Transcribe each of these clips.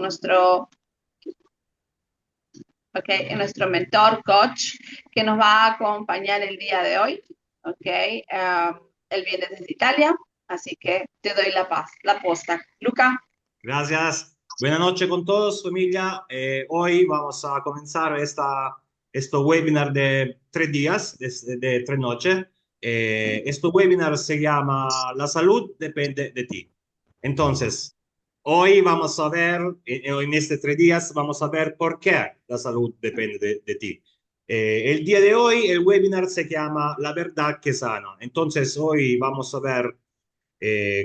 nuestro mentor, coach, que nos va a acompañar el día de hoy. Él viene desde Italia, así que te doy la posta. Luca. Gracias. Buenas noches con todos, familia. Hoy vamos a comenzar este webinar de 3 días, de 3 noches. Este webinar se llama La salud depende de ti. Entonces, hoy vamos a ver, en estos 3 días, vamos a ver por qué la salud depende de ti. El día de hoy, el webinar se llama La verdad que sana. Entonces, hoy vamos a ver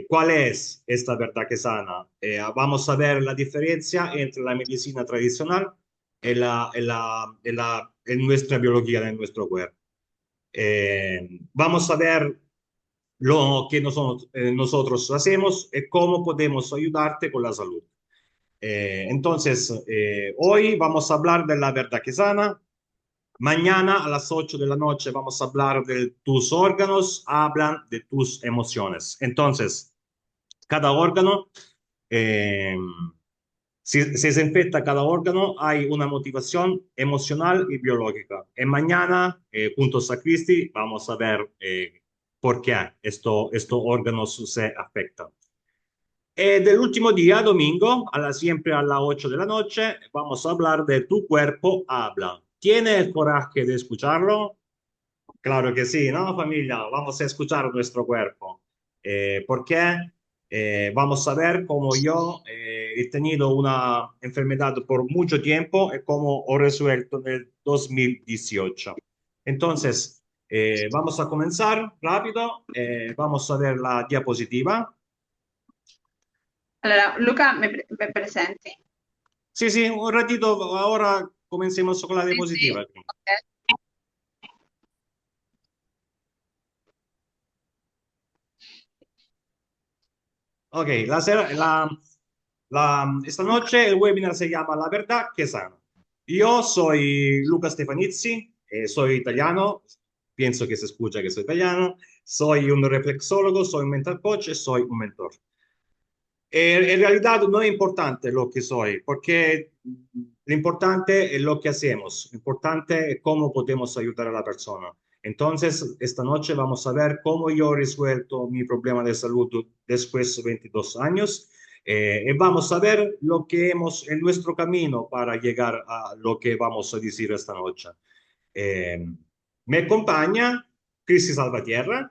¿cuál es esta verdad que sana? Vamos a ver la diferencia entre la medicina tradicional y nuestra biología, en nuestro cuerpo. Vamos a ver lo que nosotros hacemos y cómo podemos ayudarte con la salud. Entonces, hoy vamos a hablar de la verdad que sana. Mañana a las 8 de la noche vamos a hablar de tus órganos, hablan de tus emociones. Entonces, cada órgano, eh, si se infecta cada órgano, hay una motivación emocional y biológica. Y mañana, juntos a Cristi, vamos a ver por qué estos órganos se afectan. Del último día, domingo, siempre a las 8 de la noche, vamos a hablar de Tu cuerpo habla. ¿Tiene el coraje de escucharlo? Claro que sí, ¿no, familia? Vamos a escuchar nuestro cuerpo. ¿Por qué? Vamos a ver cómo yo he tenido una enfermedad por mucho tiempo y cómo he resuelto en el 2018. Entonces, vamos a comenzar rápido. Vamos a ver la diapositiva. Allora, Luca, me presenti? Sí, sí, un ratito, ahora comencemos con la Sì, sì. diapositiva. Ok. Ok, esta noche el webinar se llama La verdad que sana. Yo soy Luca Stefanizzi, soy italiano, pienso que se escucha que soy italiano, soy un reflexólogo, soy un mental coach y soy un mentor. En realidad no es importante lo que soy, porque lo importante es lo que hacemos, lo importante es cómo podemos ayudar a la persona. Entonces, esta noche vamos a ver cómo yo he resuelto mi problema de salud después de 22 años y vamos a ver lo que hemos en nuestro camino para llegar a lo que vamos a decir esta noche. Eh, Me acompaña Cristi Salvatierra.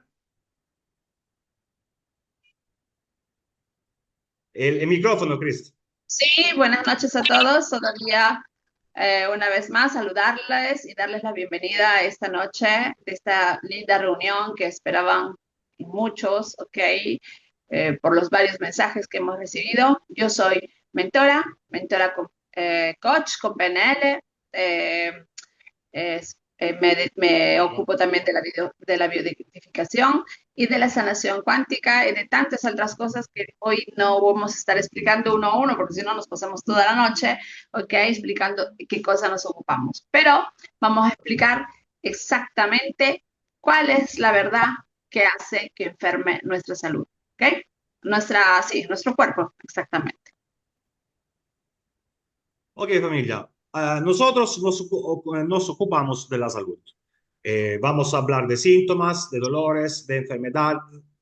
El micrófono, Cristi. Sí, buenas noches a todos. Todavía una vez más saludarles y darles la bienvenida a esta noche de esta linda reunión que esperaban muchos, ¿ok? Por los varios mensajes que hemos recibido. Yo soy mentora con, coach con PNL. Me ocupo también de de la biodecodificación y de la sanación cuántica y de tantas otras cosas que hoy no vamos a estar explicando uno a uno, porque si no nos pasamos toda la noche, ok, explicando qué cosa nos ocupamos. Pero vamos a explicar exactamente cuál es la verdad que hace que enferme nuestra salud, ok. Nuestro cuerpo, exactamente. Ok, familia. Nosotros nos ocupamos de la salud. Vamos a hablar de síntomas, de dolores, de enfermedad,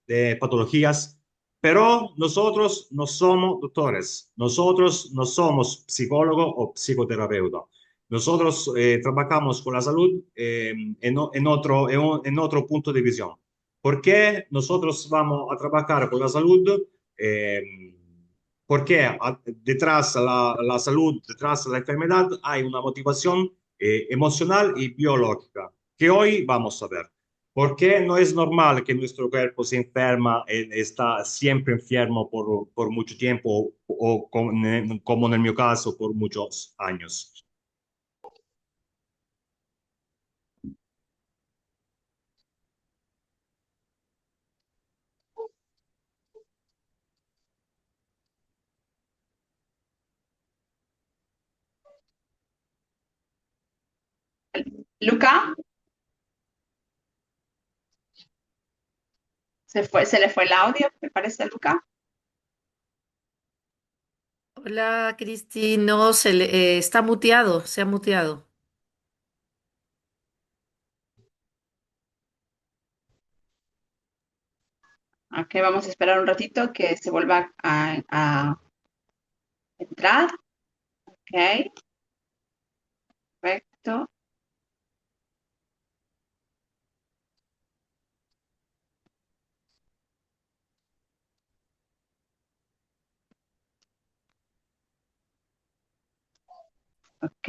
de patologías, pero nosotros no somos doctores, nosotros no somos psicólogos o psicoterapeuta. Nosotros trabajamos con la salud en otro punto de visión. ¿Por qué nosotros vamos a trabajar con la salud? Eh, Porque detrás de la salud, detrás de la enfermedad, hay una motivación emocional y biológica, que hoy vamos a ver. Porque no es normal que nuestro cuerpo se enferma, está siempre enfermo por mucho tiempo o como en mi caso, por muchos años. Luca, se le fue el audio, me parece, Luca. Hola, Cristi. No, está muteado, se ha muteado. Ok, vamos a esperar un ratito que se vuelva a entrar. Ok, perfecto. Ok,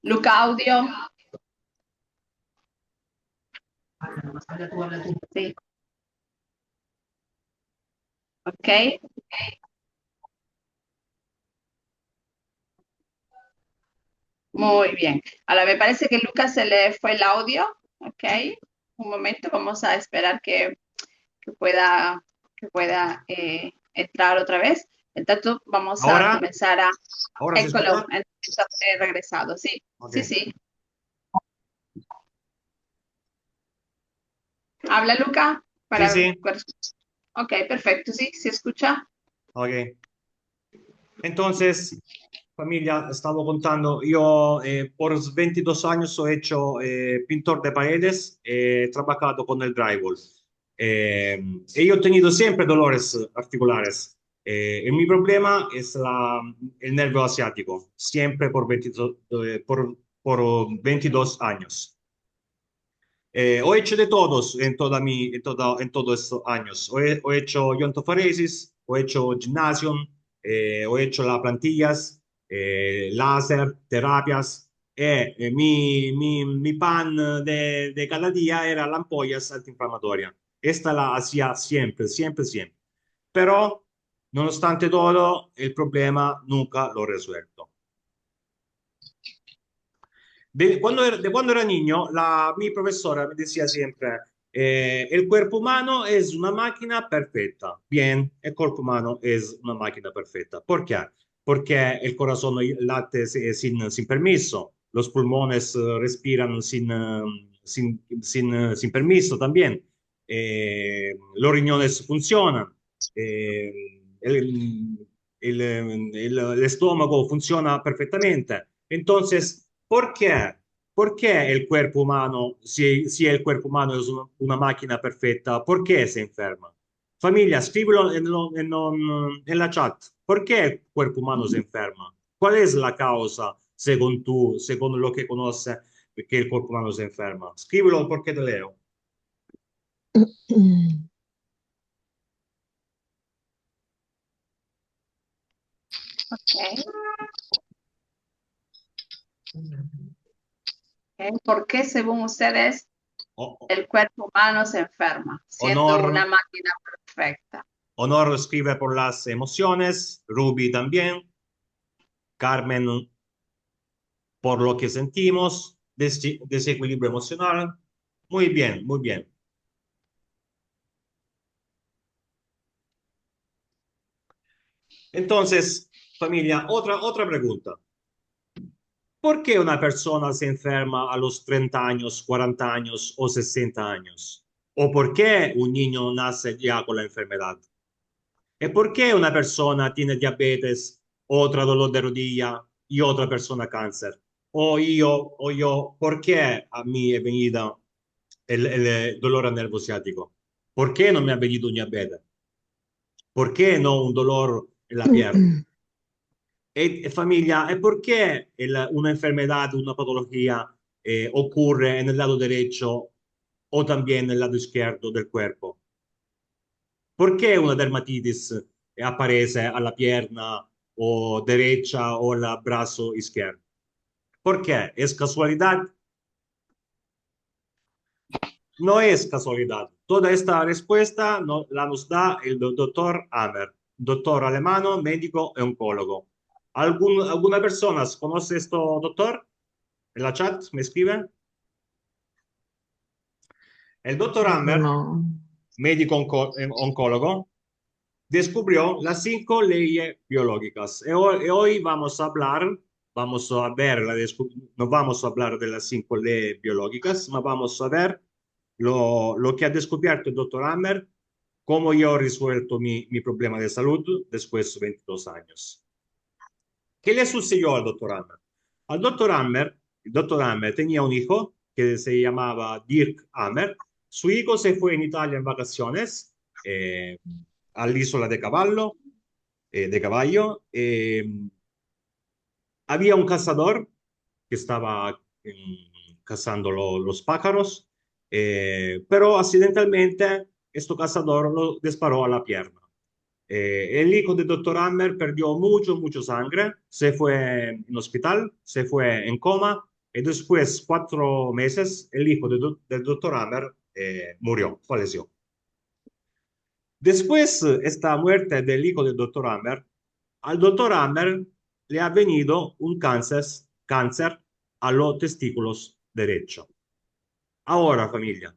Luca Audio. Sí, ok, muy bien. Ahora me parece que Lucas se le fue el audio. Ok, un momento, vamos a esperar que pueda, que pueda entrar otra vez. Entonces vamos a Ahora, comenzar a... ahora se Écolo, escucha. entonces he regresado. Sí, Ok. sí, sí. Habla Luca Sí, para... sí. Ok, perfecto, sí, se escucha. Ok. Entonces, familia, estaba contando, yo por 22 años he hecho pintor de paredes, he trabajado con el drywall. Y yo he tenido siempre dolores articulares. Y mi problema es el nervio asiático, siempre por 22, por 22 años. He hecho de todos en todos estos años. He hecho iontoforesis, he hecho gimnasium, he hecho las plantillas, láser, terapias. Mi pan de cada día era la ampollas antiinflamatoria. Esta la hacía siempre, siempre, siempre. Pero, nonostante todo, el problema nunca lo he resuelto. De cuando era niño, mi profesora me decía siempre, el cuerpo humano es una máquina perfecta. Bien, el cuerpo humano es una máquina perfecta. ¿Por qué? Porque el corazón late sin permiso, los pulmones respiran sin permiso también, los riñones funcionan, el estómago funciona perfectamente. Entonces, ¿por qué? ¿Por qué el cuerpo humano, si el cuerpo humano es una máquina perfecta, por qué se enferma? Familia, scrivilo en la chat. ¿Por qué el cuerpo humano se enferma? ¿Cuál es la causa, según tú, según lo que conoces, que el cuerpo humano se enferma? Scrivilo porque te leo. Ok, ok. ¿Por qué, según ustedes, O- el cuerpo humano se enferma, siendo una honor, máquina perfecta? honor escribe por las emociones, Ruby también, Carmen por lo que sentimos, desequilibrio emocional. Muy bien, muy bien. Entonces, familia, otra pregunta. ¿Por qué una persona se enferma a los 30 años, 40 años o 60 años? ¿O por qué un niño nace ya con la enfermedad? ¿Y por qué una persona tiene diabetes, otra dolor de rodilla y otra persona cáncer? ¿por qué a mí he venido el dolor al nervio ciático? ¿Por qué no me ha venido un diabetes? ¿Por qué no un dolor en la pierna? Familia, ¿y por qué una enfermedad, una patología ocurre en el lado derecho o también en el lado izquierdo del cuerpo? ¿Por qué una dermatitis aparece a la pierna o derecha o al brazo izquierdo? ¿Por qué? ¿Es casualidad? No es casualidad. Toda esta respuesta la nos da el doctor Hammer, doctor alemán, médico e oncólogo. ¿Alguna persona conoce esto, doctor? En la chat me escriben. El doctor Hammer No. médico oncólogo, descubrió las 5 leyes biológicas. Y hoy vamos a hablar, vamos a ver, no vamos a hablar de las 5 leyes biológicas, pero vamos a ver lo que ha descubierto el doctor Hammer, cómo yo he resuelto mi problema de salud después de 22 años. ¿Qué le sucedió al doctor Hammer? Al doctor Hammer, el doctor Hammer tenía un hijo que se llamaba Dirk Hammer. Su hijo se fue en Italia en vacaciones all'isola de Caballo. Había un cazador que estaba cazando los pájaros, pero accidentalmente este cazador lo disparó a la pierna. El hijo del doctor Hammer perdió mucho sangre, se fue en hospital, se fue en coma y después 4 meses el hijo del doctor Hammer murió, falleció. Después esta muerte del hijo del doctor Hammer, al doctor Hammer le ha venido un cáncer a los testículos derecho. Ahora, familia,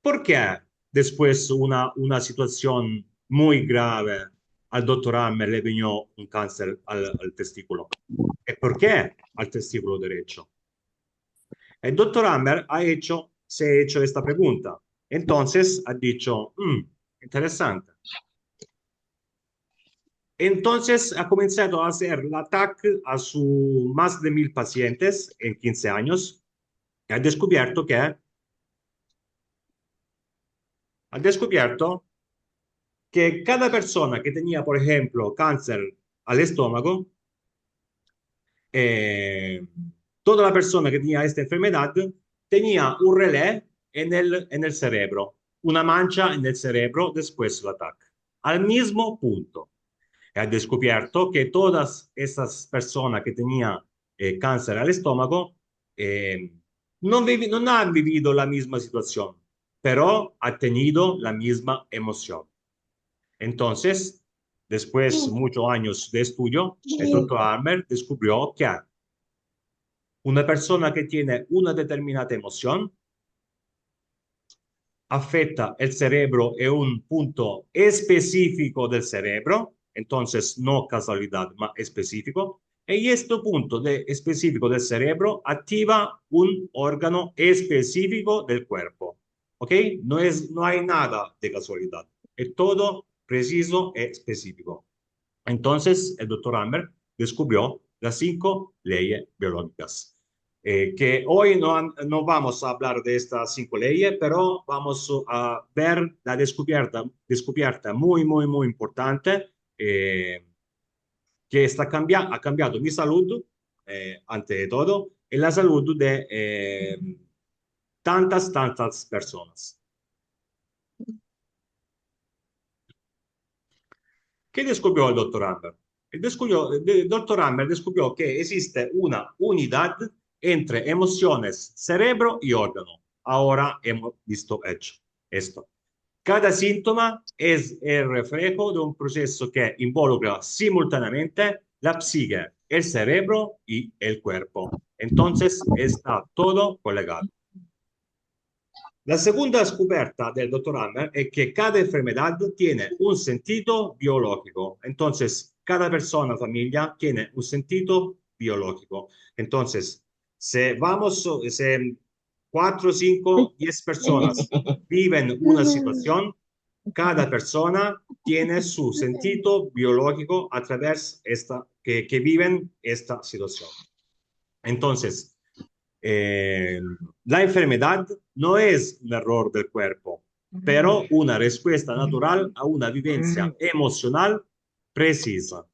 ¿por qué después una situación muy grave al doctor Hammer le vino un cáncer al testículo? ¿Y por qué al testículo derecho? El doctor Hammer se ha hecho esta pregunta. Entonces ha dicho, interesante. Entonces ha comenzado a hacer el ataque a su más de 1000 pacientes en 15 años. Y ha descubierto que cada persona que tenía, por ejemplo, cáncer al estómago, eh, toda la persona que tenía esta enfermedad tenía un relé en el cerebro, una mancha en el cerebro después del ataque, al mismo punto. Ha descubierto que todas esas personas que tenían cáncer al estómago no han vivido la misma situación, pero han tenido la misma emoción. Entonces, después de muchos años de estudio, el doctor Hammer descubrió que una persona que tiene una determinada emoción afecta el cerebro en un punto específico del cerebro, entonces no casualidad, ma específico, y este punto específico del cerebro activa un órgano específico del cuerpo. ¿Ok? No hay nada de casualidad, es todo preciso y específico. Entonces, el doctor Hammer descubrió las 5 leyes biológicas. Que hoy no vamos a hablar de estas 5 leyes, pero vamos a ver la descubierta muy importante que ha cambiado mi salud, ante todo, y la salud de tantas personas. ¿Qué descubrió el doctor Hammer? El doctor Hammer descubrió que existe una unidad entre emociones, cerebro y órgano. Ahora hemos visto esto. Cada síntoma es el reflejo de un proceso que involucra simultáneamente la psique, el cerebro y el cuerpo. Entonces está todo colegado. La segunda descubierta del doctor Hammer es que cada enfermedad tiene un sentido biológico. Entonces, cada persona, familia, tiene un sentido biológico. Entonces, si 4, 5, 10 personas viven una situación, cada persona tiene su sentido biológico a través que viven esta situación. Entonces, la enfermedad no es un error del cuerpo, pero una respuesta natural a una vivencia emocional precisa.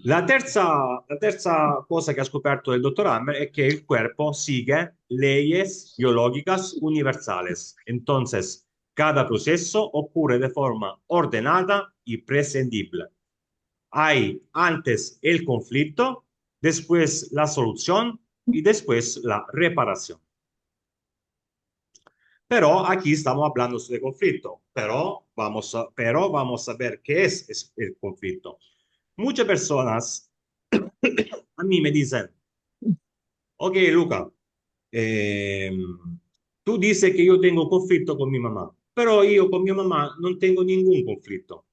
La terza cosa que ha scoperto el doctor Hammer es que el cuerpo sigue leyes biológicas universales. Entonces, cada proceso ocurre de forma ordenada y prescindible. Hay antes el conflicto, después la solución y después la reparación. Pero aquí estamos hablando de conflicto, pero vamos a ver qué es el conflicto. Muchas personas a mí me dicen, ok, Luca, tú dices que yo tengo conflicto con mi mamá, pero yo con mi mamá no tengo ningún conflicto.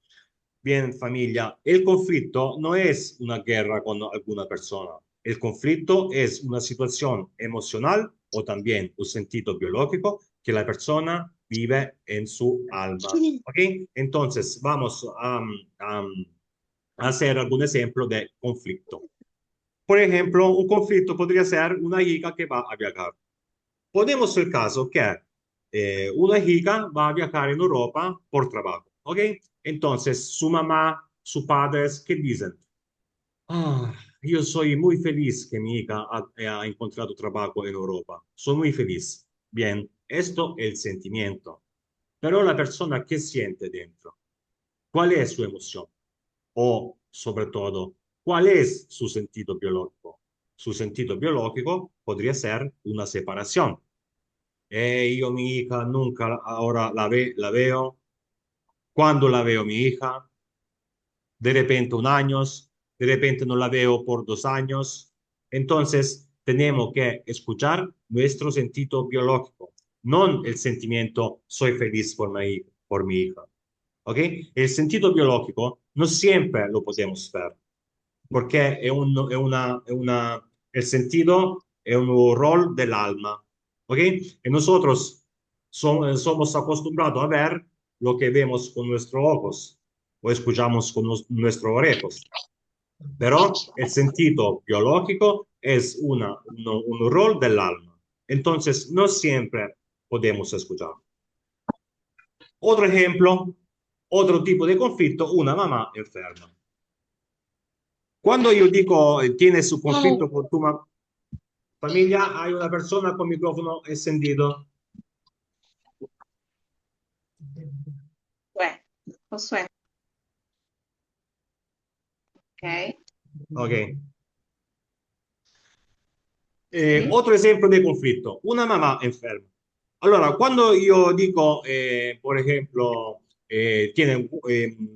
Bien, familia, el conflicto no es una guerra con alguna persona. El conflicto es una situación emocional o también un sentido biológico que la persona vive en su alma. ¿Ok? Entonces, vamos a hacer algún ejemplo de conflicto. Por ejemplo, un conflicto podría ser una hija que va a viajar. Ponemos el caso que una hija va a viajar en Europa por trabajo, ¿ok? Entonces, su mamá, sus padres, ¿qué dicen? Ah, yo soy muy feliz que mi hija ha encontrado trabajo en Europa. Soy muy feliz. Bien, esto es el sentimiento. Pero la persona que siente dentro, ¿cuál es su emoción? O, sobre todo, ¿cuál es su sentido biológico? Su sentido biológico podría ser una separación. Io mi hija nunca ahora la veo. Cuando la veo mi hija, de repente un año, de repente no la veo por 2 años. Entonces, tenemos que escuchar nuestro sentido biológico, no el sentimiento soy feliz por mi hija. ¿Ok? El sentido biológico no siempre lo podemos ver, porque el sentido es un rol del alma. ¿Ok? Y nosotros somos acostumbrados a ver lo que vemos con nuestros ojos o escuchamos con nuestros orejas. Pero el sentido biológico es un rol del alma. Entonces, no siempre podemos escuchar. Otro ejemplo, otro tipo de conflicto, una mamá enferma. Cuando yo digo tienes un conflicto con tu familia, hay una persona con micrófono encendido. Bueno, Josué, ok. Ok. Sí. Otro ejemplo de conflicto, una mamá enferma. Allora, cuando yo digo, por ejemplo,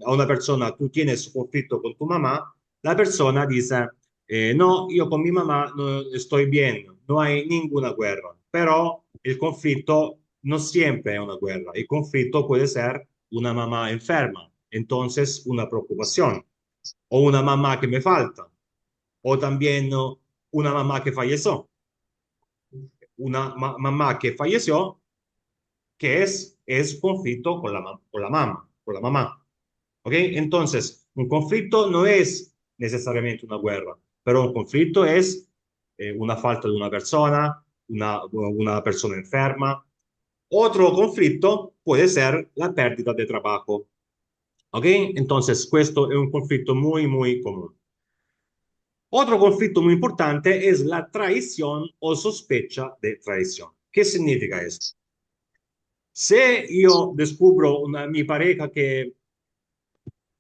a una persona, tú tienes un conflicto con tu mamá, la persona dice, no, yo con mi mamá no estoy bien, no hay ninguna guerra, pero el conflicto no siempre es una guerra, el conflicto puede ser una mamá enferma, entonces una preocupación, o una mamá que me falta, o también ¿no? una mamá que falleció, una mamá que falleció, que es conflicto con la mamá. ¿Ok? Entonces, un conflicto no es necesariamente una guerra, pero un conflicto es una falta de una persona enferma. Otro conflicto puede ser la pérdida de trabajo. ¿Ok? Entonces, esto es un conflicto muy, muy común. Otro conflicto muy importante es la traición o sospecha de traición. ¿Qué significa esto? Se io descubro mi pareja que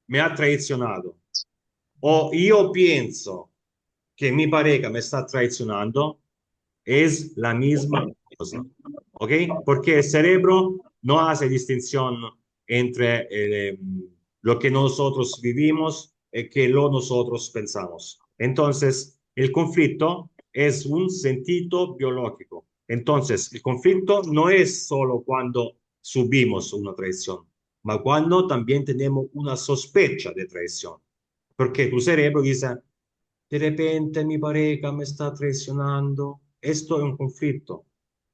me ha traicionado o yo pienso que mi pareja me está traicionando, es la misma cosa. ¿Ok? Porque el cerebro no hace distinción entre lo que nosotros vivimos y que lo nosotros pensamos. Entonces, el conflicto es un sentido biológico. Entonces, el conflicto no es solo cuando subimos una traición, ma cuando también tenemos una sospecha de traición. Porque tu cerebro dice, de repente mi pareja me está traicionando. Esto es un conflicto,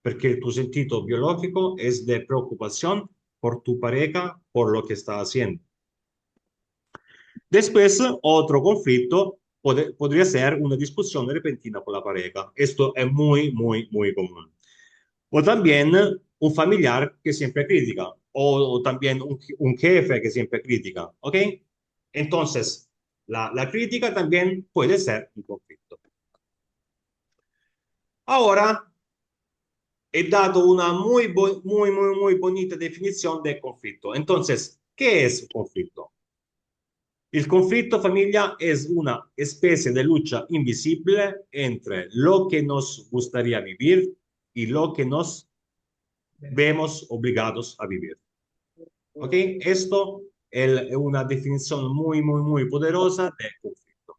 porque tu sentido biológico es de preocupación por tu pareja, por lo que está haciendo. Después, otro conflicto podría ser una discusión repentina con la pareja. Esto es muy, muy, muy común. O también un familiar que siempre critica, o también un jefe que siempre critica, ¿ok? Entonces, la crítica también puede ser un conflicto. Ahora, he dado una muy bonita definición de conflicto. Entonces, ¿qué es un conflicto? El conflicto, familia, es una especie de lucha invisible entre lo que nos gustaría vivir y lo que nos vemos obligados a vivir. ¿Ok? Esto es una definición muy poderosa de conflicto.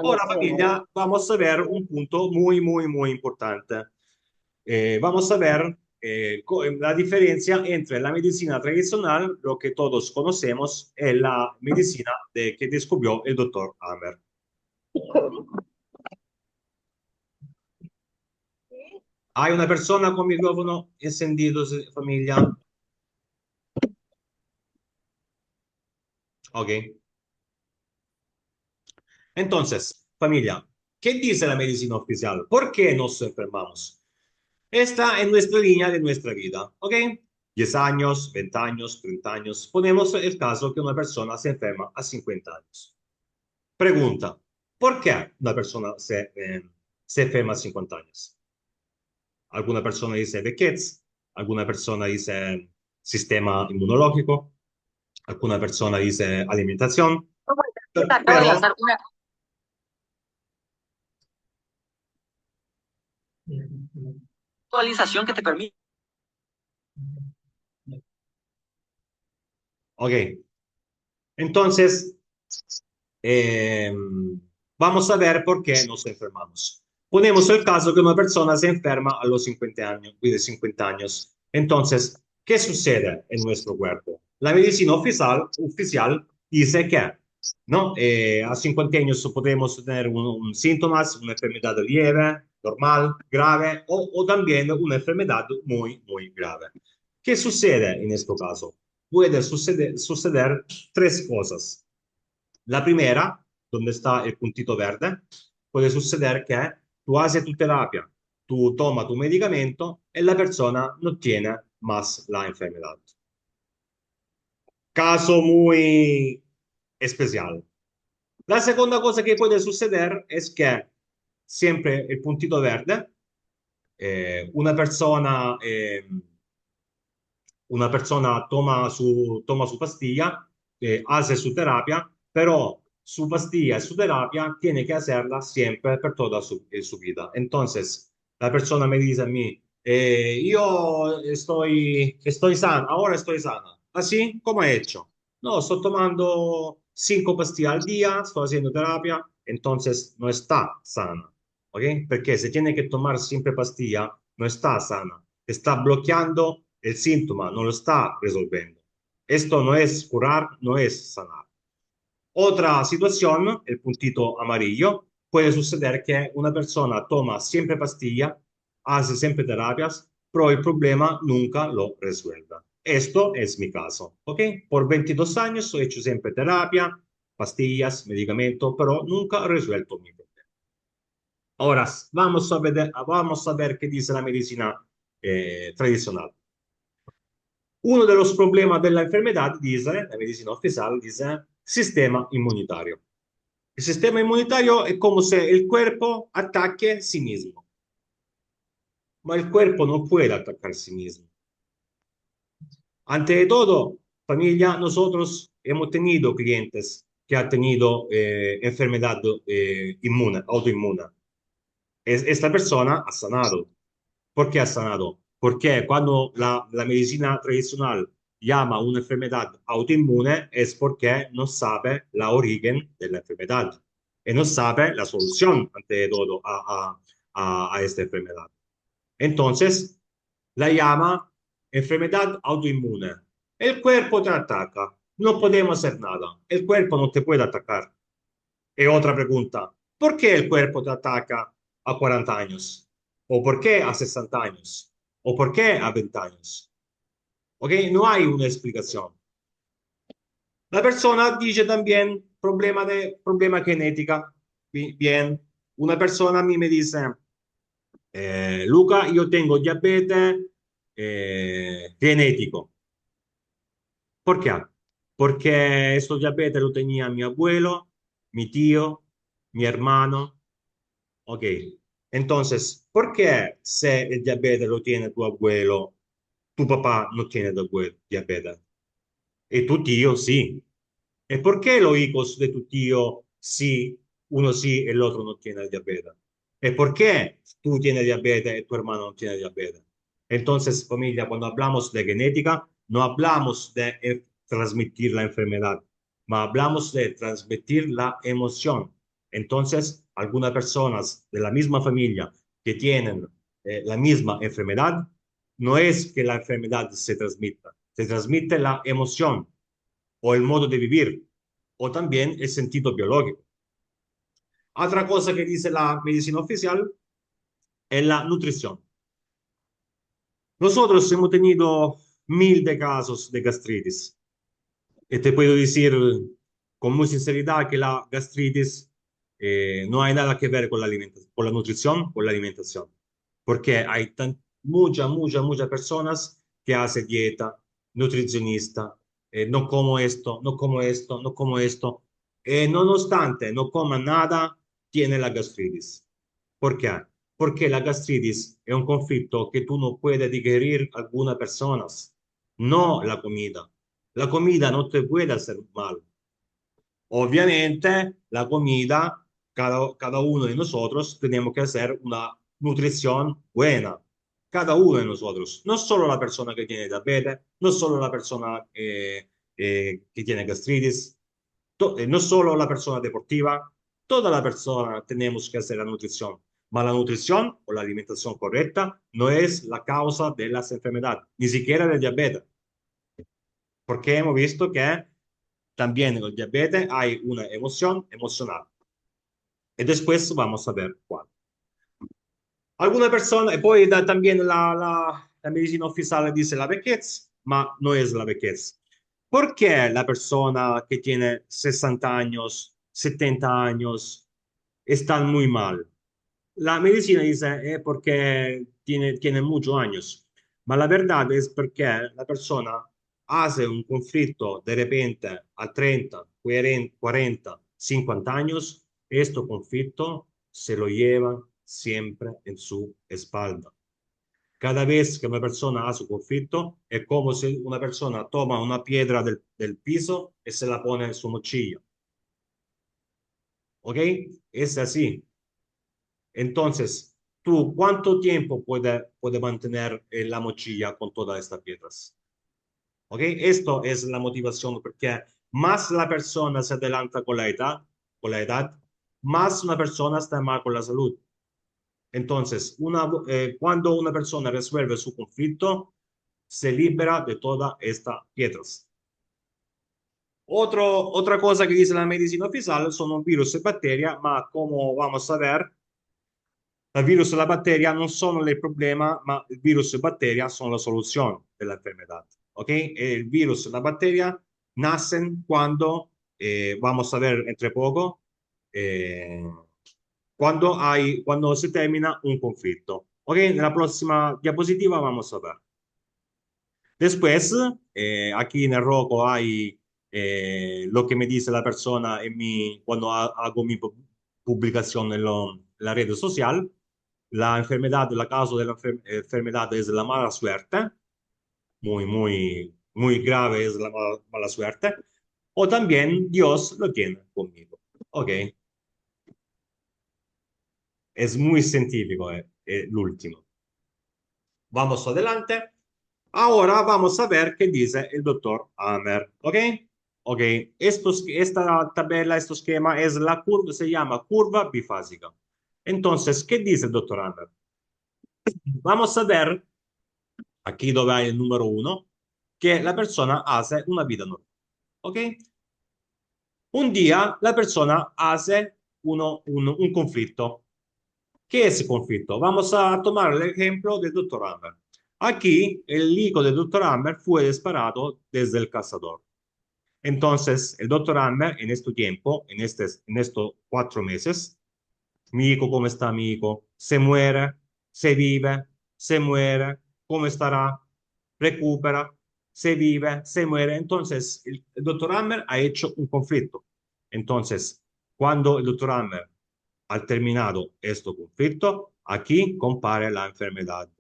Ahora, familia, vamos a ver un punto muy importante. Vamos a ver la diferencia entre la medicina tradicional, lo que todos conocemos, y la medicina que descubrió el doctor Hammer. Hay una persona con micrófono encendido, familia. Ok. Entonces, familia, ¿qué dice la medicina oficial? ¿Por qué nos enfermamos? Está en nuestra línea de nuestra vida, ¿ok? 10 años, 20 años, 30 años. Ponemos el caso que una persona se enferma a 50 años. Pregunta, ¿por qué una persona se enferma a 50 años? Alguna persona dice vejez, alguna persona dice sistema inmunológico, alguna persona dice alimentación, Acabo de pero lanzar una actualización que te permite. ok. Entonces, vamos a ver por qué nos enfermamos. Ponemos el caso que una persona se enferma a los 50 años, de 50 años. Entonces, ¿qué sucede en nuestro cuerpo? La medicina oficial dice que ¿no? A 50 años podemos tener síntomas, una enfermedad leve, normal, grave o también una enfermedad muy, muy grave. ¿Qué sucede en este caso? Puede suceder tres cosas. La primera, donde está el puntito verde, puede suceder que tú haces tu terapia, tú tomas tu medicamento y la persona no tiene más la enfermedad. Caso muy especial. La segunda cosa que puede suceder es que siempre el puntito verde, una una persona toma su pastilla, hace su terapia, pero su pastilla y su terapia tiene que hacerla siempre por toda su vida. Entonces, la persona me dice a mí, yo estoy sana, ahora estoy sana. ¿Así? ¿Cómo he hecho? No, estoy tomando 5 pastillas al día, estoy haciendo terapia, entonces no está sana. ¿Ok? Porque se tiene que tomar siempre pastilla, no está sana. Está bloqueando el síntoma, no lo está resolviendo. Esto no es curar, no es sanar. Otra situación, el puntito amarillo, puede suceder que una persona toma siempre pastilla, hace siempre terapias, pero el problema nunca lo resuelve. Esto es mi caso, ¿ok? Por 22 años he hecho siempre terapia, pastillas, medicamentos, pero nunca he resuelto mi problema. Ahora, vamos a ver qué dice la medicina tradicional. Uno de los problemas de la enfermedad, dice la medicina oficial, dice sistema inmunitario. El sistema inmunitario es como si el cuerpo ataque a sí mismo, pero el cuerpo no puede atacar a sí mismo. Ante todo, familia, nosotros hemos tenido clientes que han tenido enfermedad inmune, autoinmune. Esta persona ha sanado. ¿Por qué ha sanado? Porque cuando la medicina tradicional llama una enfermedad autoinmune es porque no sabe la origen de la enfermedad y no sabe la solución ante todo a esta enfermedad. Entonces, la llama enfermedad autoinmune. El cuerpo te ataca, no podemos hacer nada, el cuerpo no te puede atacar. Y otra pregunta, ¿por qué el cuerpo te ataca a 40 años? ¿O por qué a 60 años? ¿O por qué a 20 años? ¿Ok? No hay una explicación. La persona dice también problema genética. Bien, una persona a mí me dice, Luca, yo tengo diabetes genético. ¿Por qué? Porque estos diabetes lo tenía mi abuelo, mi tío, mi hermano. Ok, entonces, ¿por qué si el diabetes lo tiene tu abuelo, tu papá no tiene diabetes? Y tu tío sí. ¿Y por qué los hijos de tu tío sí, uno sí y el otro no tiene diabetes? ¿Y por qué tú tienes diabetes y tu hermano no tiene diabetes? Entonces, familia, cuando hablamos de genética, no hablamos de transmitir la enfermedad, pero hablamos de transmitir la emoción. Entonces, algunas personas de la misma familia que tienen la misma enfermedad no es que la enfermedad se transmite la emoción o el modo de vivir o también el sentido biológico. Otra cosa que dice la medicina oficial es la nutrición. Nosotros hemos tenido 1000 de casos de gastritis y te puedo decir con mucha sinceridad que la gastritis no hay nada que ver con con la nutrición, con la alimentación, porque hay muchas personas que hacen dieta, nutricionista, no como esto, no como esto, no como esto, nonostante no coman nada, tiene la gastritis. ¿Por qué? Porque la gastritis es un conflicto que tú no puedes digerir algunas personas, no la comida. La comida no te puede hacer mal. Obviamente, la comida, cada uno de nosotros tenemos que hacer una nutrición buena. Cada uno de nosotros, no solo la persona que tiene diabetes, no solo la persona que tiene gastritis, no solo la persona deportiva, toda la persona tenemos que hacer la nutrición. Ma la nutrición o la alimentación correcta no es la causa de las enfermedades, ni siquiera del diabetes, porque hemos visto que también en el diabetes hay una emoción emocional. Y después vamos a ver cuál. Alguna persona, y poi también la medicina oficial dice la vejez, ma no es la vejez. ¿Por qué la persona que tiene 60 años, 70 años, está muy mal? La medicina dice porque tiene muchos años, ma la verdad es porque la persona hace un conflicto de repente a 30, 40, 50 años, este conflicto se lo lleva siempre en su espalda. Cada vez que una persona hace un conflicto, es como si una persona toma una piedra del piso y se la pone en su mochila. ¿Ok? Es así. Entonces, ¿tú cuánto tiempo puede mantener la mochila con todas estas piedras? ¿Ok? Esto es la motivación porque más la persona se adelanta con la edad, más una persona está mal con la salud. Entonces, cuando una persona resuelve su conflicto, se libera de todas estas piedras. Otra cosa que dice la medicina oficial son virus y bacterias, ma como vamos a ver, el virus y la bacteria no son el problema, ma el virus y bacteria son la solución de la enfermedad. ¿Ok? El virus y la bacteria nacen cuando, vamos a ver entre poco, eh, cuando se termina un conflicto. ¿Ok? En la próxima diapositiva vamos a ver. Después, aquí en el rojo hay lo que me dice la persona cuando hago mi publicación en la red social. La enfermedad, la causa de la enfermedad es la mala suerte, muy grave es la mala suerte, o también Dios lo tiene conmigo. Ok, es muy científico el último. Vamos adelante. Ahora vamos a ver qué dice el doctor Hammer. Ok, ok, esta tabla, este esquema es la curva, se llama curva bifásica. Entonces, ¿qué dice el doctor Hammer? Vamos a ver aquí donde hay el número 1, que la persona hace una vida normal. ¿Ok? Un día la persona hace un conflicto. ¿Qué es el conflicto? Vamos a tomar el ejemplo del doctor Hammer. Aquí el hijo del doctor Hammer fue disparado desde el cazador. Entonces, el doctor Hammer en este tiempo, en estos 4 meses, mi hijo, ¿cómo está mi hijo? Se muere, se vive, se muere, ¿cómo estará? Recupera, se vive, se muere. Entonces, el doctor Hammer ha hecho un conflicto. Entonces, cuando el doctor Hammer ha terminado este conflicto, aquí compare la enfermedad.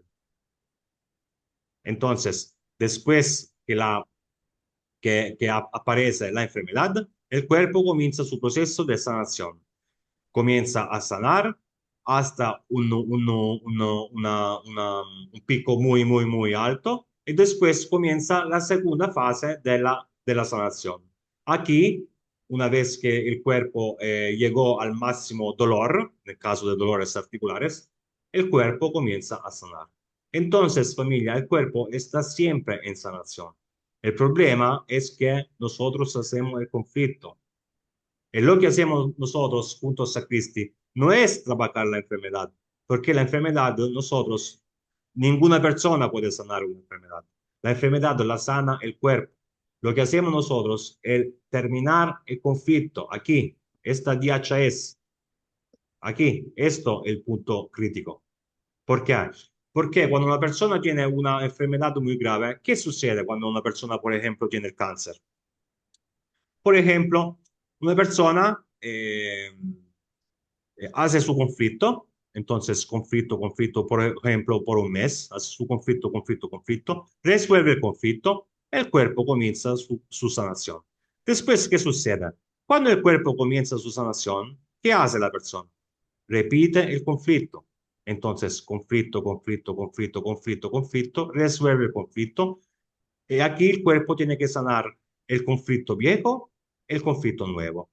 Entonces, después que aparece la enfermedad, el cuerpo comienza su proceso de sanación. Comienza a sanar hasta un pico muy alto y después comienza la segunda fase de la sanación. Aquí, una vez que el cuerpo llegó al máximo dolor, en el caso de dolores articulares, el cuerpo comienza a sanar. Entonces, familia, el cuerpo está siempre en sanación. El problema es que nosotros hacemos el conflicto. Y lo que hacemos nosotros juntos a Cristi no es trabajar la enfermedad, porque la enfermedad nosotros, ninguna persona puede sanar una enfermedad. La enfermedad la sana el cuerpo. Lo que hacemos nosotros es terminar el conflicto aquí, esta DHS, aquí, esto es el punto crítico. ¿Por qué? Porque cuando una persona tiene una enfermedad muy grave, ¿qué sucede cuando una persona, por ejemplo, tiene el cáncer? Por ejemplo, una persona hace su conflicto, entonces conflicto, conflicto, por ejemplo, por un mes, hace su conflicto, conflicto, conflicto, resuelve el conflicto, el cuerpo comienza su sanación. Después, ¿qué sucede? Cuando el cuerpo comienza su sanación, ¿qué hace la persona? Repite el conflicto. Entonces, conflicto, conflicto, conflicto, conflicto, conflicto, resuelve el conflicto. Y aquí el cuerpo tiene que sanar el conflicto viejo, el conflicto nuevo.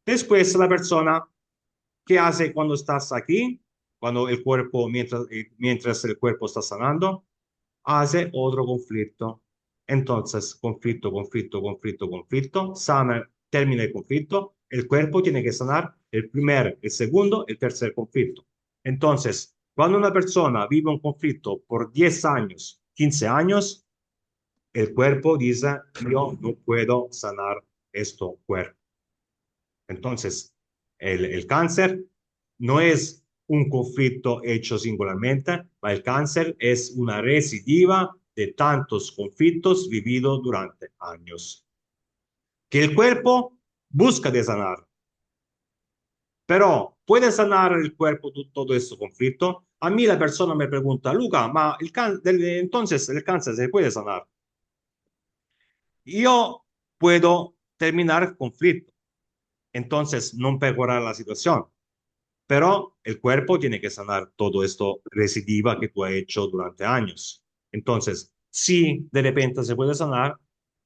Después, la persona, ¿qué hace cuando estás aquí? Cuando el cuerpo, mientras el cuerpo está sanando, hace otro conflicto. Entonces, conflicto, conflicto, conflicto, conflicto, sana, termina el conflicto, el cuerpo tiene que sanar el primer, el segundo, el tercer conflicto. Entonces, cuando una persona vive un conflicto por 10 años, 15 años, el cuerpo dice, yo no puedo sanar esto cuerpo. Entonces, el cáncer no es un conflicto hecho singularmente, pero el cáncer es una recidiva de tantos conflictos vividos durante años, que el cuerpo busca de sanar. Pero, ¿puede sanar el cuerpo todo este conflicto? A mí la persona me pregunta, Luca, ma entonces el cáncer se puede sanar. Yo puedo terminar el conflicto, entonces no mejorar la situación. Pero el cuerpo tiene que sanar todo esto residiva que tú has hecho durante años. Entonces, sí, de repente se puede sanar,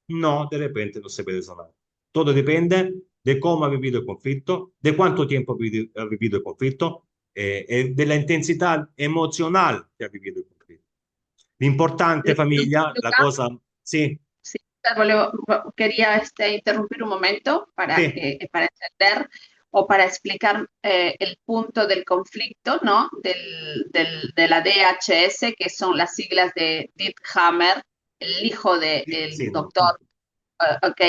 no, de repente no se puede sanar. Todo depende de cómo ha vivido el conflicto, de cuánto tiempo ha vivido el conflicto, de la intensidad emocional que ha vivido el conflicto. L'importante, famiglia, la Luca, cosa, sì, sí, quería interrumpir un momento sì, para entender o para explicar el punto del conflicto, ¿no? De la DHS, que son las siglas de Dick Hammer, el hijo del sì, no. doctor, ok,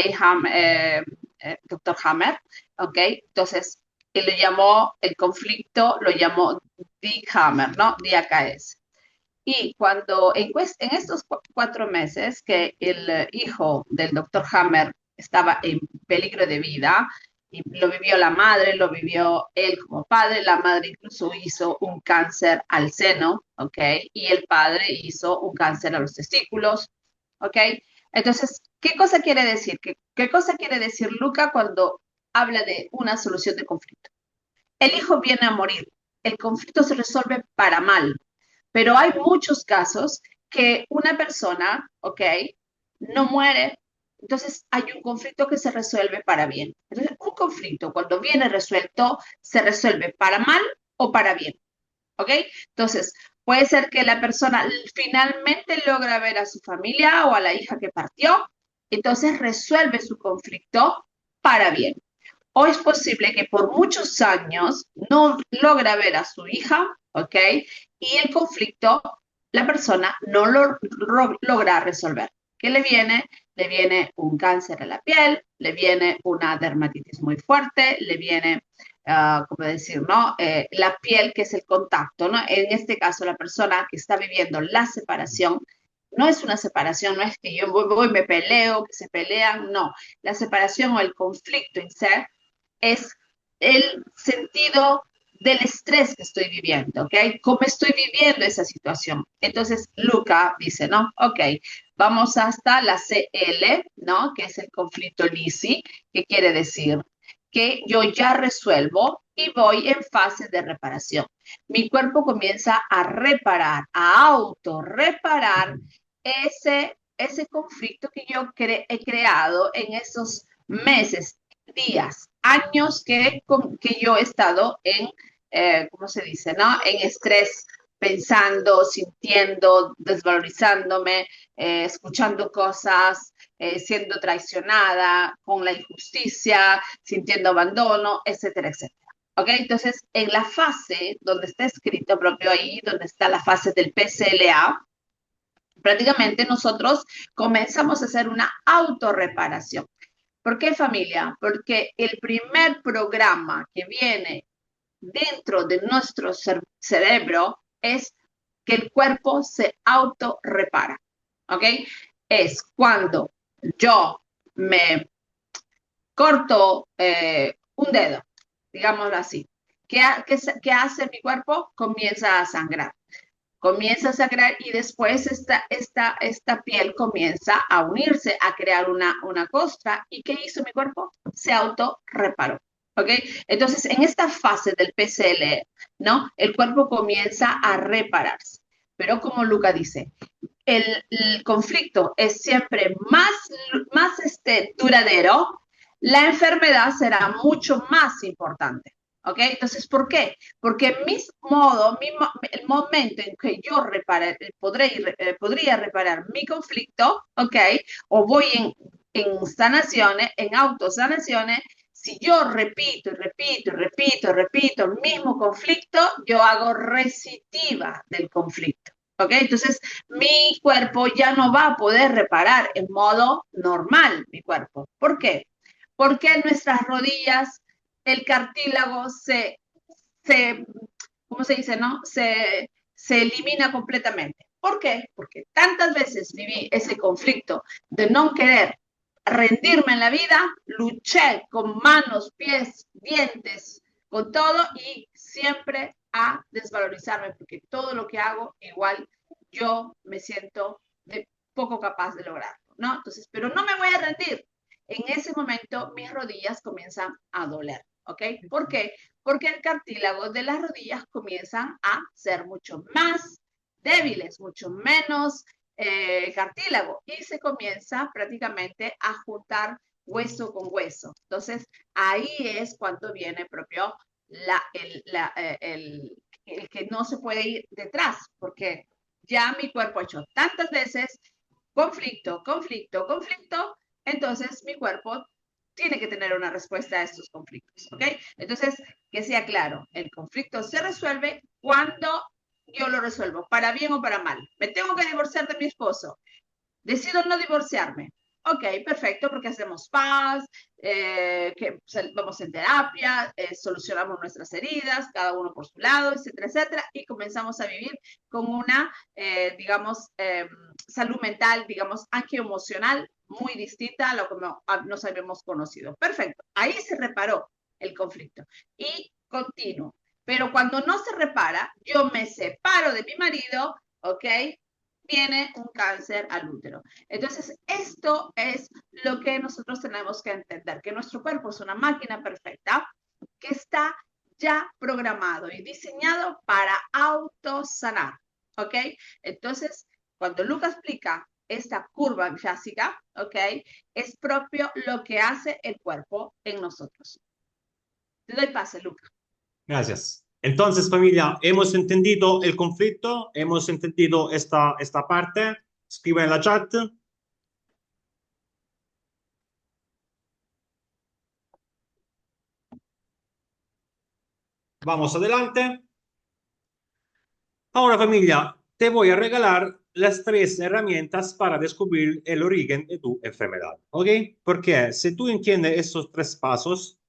doctor Hammer, ok. Entonces, él lo llamó, el conflicto lo llamó Dick Hammer, ¿no? DHS. Y cuando en estos 4 meses que el hijo del doctor Hammer estaba en peligro de vida, y lo vivió la madre, lo vivió él como padre, la madre incluso hizo un cáncer al seno, ¿ok? Y el padre hizo un cáncer a los testículos, ¿ok? Entonces, ¿qué cosa quiere decir? ¿Qué cosa quiere decir Luca cuando habla de una solución de conflicto? El hijo viene a morir, el conflicto se resuelve para mal, pero hay muchos casos que una persona, ¿ok? No muere, entonces hay un conflicto que se resuelve para bien. Entonces, un conflicto cuando viene resuelto se resuelve para mal o para bien, ¿ok? Entonces, puede ser que la persona finalmente logra ver a su familia o a la hija que partió, entonces resuelve su conflicto para bien. O es posible que por muchos años no logra ver a su hija, ¿ok? Y el conflicto, la persona no lo logra resolver. ¿Qué le viene? Le viene un cáncer en la piel, le viene una dermatitis muy fuerte, le viene, ¿cómo decir, no? La piel, que es el contacto, ¿no? En este caso, la persona que está viviendo la separación, no es una separación, no es que yo voy, me peleo, que se pelean, no. La separación o el conflicto en sí es el sentido del estrés que estoy viviendo, ¿ok? ¿Cómo estoy viviendo esa situación? Entonces, Luca dice, ¿no? Ok, vamos hasta la CL, ¿no? Que es el conflicto LISI, que quiere decir que yo ya resuelvo y voy en fase de reparación. Mi cuerpo comienza a reparar, a autorreparar ese conflicto que yo he creado en esos meses, días, años que yo he estado en, ¿cómo se dice? ¿No? En estrés pensando, sintiendo, desvalorizándome, escuchando cosas, siendo traicionada, con la injusticia, sintiendo abandono, etcétera, etcétera. ¿Ok? Entonces, en la fase donde está escrito propio ahí, donde está la fase del PCLA, prácticamente nosotros comenzamos a hacer una autorreparación. ¿Por qué, familia? Porque el primer programa que viene dentro de nuestro cerebro es que el cuerpo se autorrepara. ¿Ok? Es cuando yo me corto un dedo, digámoslo así. ¿Qué hace mi cuerpo? Comienza a sangrar. Comienza a sangrar y después esta piel comienza a unirse, a crear una costra. ¿Y qué hizo mi cuerpo? Se autorreparó. ¿Ok? Entonces, en esta fase del PCL, ¿no? El cuerpo comienza a repararse. Pero como Luca dice, el conflicto es siempre más duradero, la enfermedad será mucho más importante. ¿Ok? Entonces, ¿por qué? Porque el momento en que yo podría reparar mi conflicto, ¿ok? O voy en sanaciones, en autosanaciones, si yo repito y repito y repito y repito el mismo conflicto, yo hago recidiva del conflicto. ¿Ok? Entonces, mi cuerpo ya no va a poder reparar en modo normal mi cuerpo. ¿Por qué? Porque en nuestras rodillas el cartílago ¿cómo se dice, no? Se elimina completamente. ¿Por qué? Porque tantas veces viví ese conflicto de no querer rendirme en la vida, luché con manos, pies, dientes, con todo y siempre a desvalorizarme porque todo lo que hago igual yo me siento poco capaz de lograrlo, ¿no? Entonces, pero no me voy a rendir. En ese momento mis rodillas comienzan a doler, ¿ok? ¿Por qué? Porque el cartílago de las rodillas comienzan a ser mucho más débiles, mucho menos cartílago y se comienza prácticamente a juntar hueso con hueso. Entonces, ahí es cuando viene propio el que no se puede ir detrás, porque ya mi cuerpo ha hecho tantas veces conflicto, conflicto, conflicto, entonces mi cuerpo tiene que tener una respuesta a estos conflictos, ¿ok? Entonces, que sea claro, el conflicto se resuelve cuando yo lo resuelvo, para bien o para mal. Me tengo que divorciar de mi esposo. Decido no divorciarme. Ok, perfecto, porque hacemos paz, que vamos en terapia, solucionamos nuestras heridas, cada uno por su lado, etcétera, etcétera, y comenzamos a vivir con una, digamos, salud mental, digamos, angioemocional muy distinta a lo que nos habíamos conocido. Perfecto, ahí se reparó el conflicto y continuo. Pero cuando no se repara, yo me separo de mi marido, ¿ok? Viene un cáncer al útero. Entonces, esto es lo que nosotros tenemos que entender, que nuestro cuerpo es una máquina perfecta que está ya programado y diseñado para autosanar, ¿ok? Entonces, cuando Luca explica esta curva bifásica, ¿ok? Es propio lo que hace el cuerpo en nosotros. Te doy pase, Luca. Gracias. Entonces, familia, hemos entendido el conflicto, hemos entendido esta parte. Escribe en la chat. Vamos adelante. Ahora, familia, te voy a regalar las 3 herramientas para descubrir el origen de tu enfermedad, ¿ok? Porque si tú entiendes estos 3 pasos,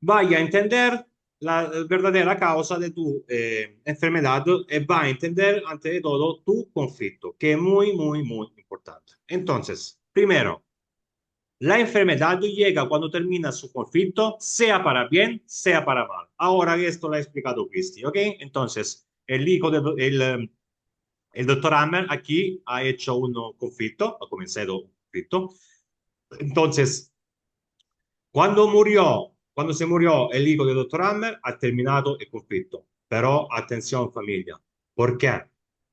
vai a entender la verdadera causa de tu enfermedad y va a entender, ante de todo, tu conflicto, que es muy, muy, muy importante. Entonces, primero, la enfermedad llega cuando termina su conflicto, sea para bien, sea para mal. Ahora esto lo ha explicado Cristi, ¿ok? Entonces, el doctor Hammer aquí ha hecho un conflicto, ha comenzado un conflicto. Entonces, cuando se murió el hijo del doctor Hammer, ha terminado el conflicto. Pero atención familia, ¿por qué?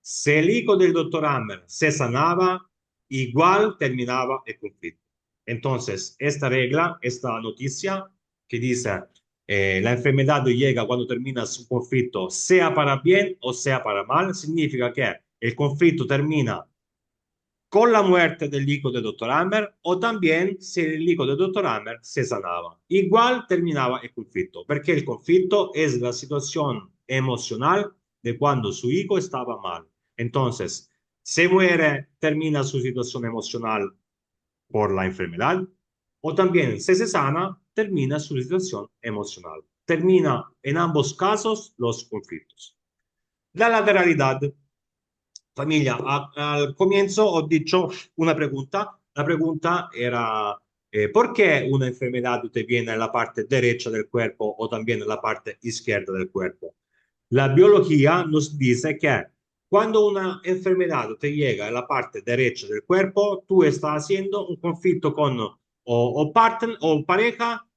Si el hijo del doctor Hammer se sanaba, igual terminaba el conflicto. Entonces, esta regla, esta noticia que dice, La enfermedad llega cuando termina su conflicto, sea para bien o sea para mal. Significa que el conflicto termina con la muerte del hijo de Dr. Hammer o también si el hijo de Dr. Hammer se sanaba. Igual terminaba el conflicto, porque el conflicto es la situación emocional de cuando su hijo estaba mal. Entonces, se muere, termina su situación emocional por la enfermedad, o también si se sana, termina su situación emocional. Termina en ambos casos los conflictos. La lateralidad. Familia, al comienzo ho dicho una pregunta. La pregunta era, ¿por qué una enfermedad te viene en la parte derecha del cuerpo o también en la parte izquierda del cuerpo? La biología nos dice que cuando una enfermedad te llega en la parte derecha del cuerpo, tú estás haciendo un conflicto con o partner, o pareja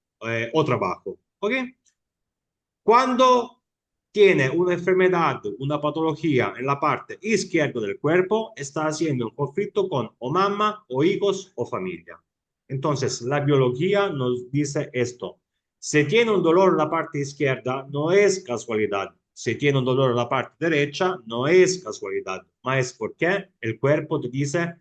o trabajo. ¿Ok? Cuando tiene una enfermedad, una patología en la parte izquierda del cuerpo, está haciendo un conflicto con o mamá, o hijos, o familia. Entonces, la biología nos dice esto. Si tiene un dolor en la parte izquierda, no es casualidad. Si tiene un dolor en la parte derecha, no es casualidad, mas es porque el cuerpo te dice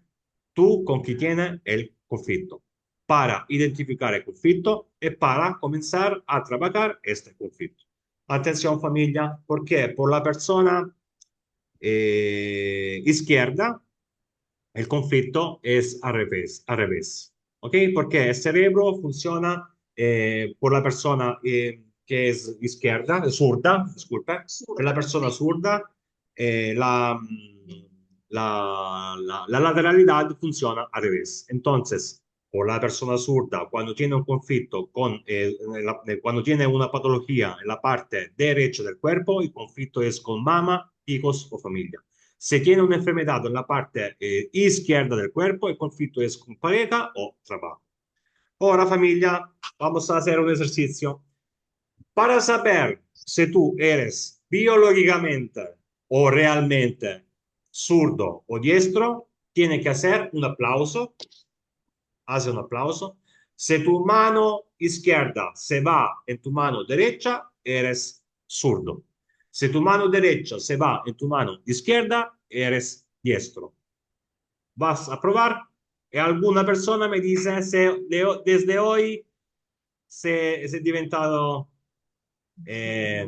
tú con quién tienes el conflicto para identificar el conflicto y para comenzar a trabajar este conflicto. Atención familia, porque por la persona izquierda el conflicto es al revés, ¿ok? Porque el cerebro funciona por la persona que es izquierda, zurda, disculpe, por la persona Sí. zurda, la lateralidad funciona al revés. Entonces, por la persona zurda, cuando tiene un conflicto cuando tiene una patología en la parte derecha del cuerpo, el conflicto es con mamá, hijos o familia. Si tiene una enfermedad en la parte izquierda del cuerpo, el conflicto es con pareja o trabajo. Ahora, familia, vamos a hacer un ejercicio. Para saber si tú eres biológicamente o realmente zurdo o diestro, tiene que hacer un aplauso. Hace un aplauso. Si tu mano izquierda se va en tu mano derecha, eres zurdo. Si tu mano derecha se va en tu mano izquierda, eres diestro. Vas a probar y alguna persona me dice desde hoy se è diventato eh,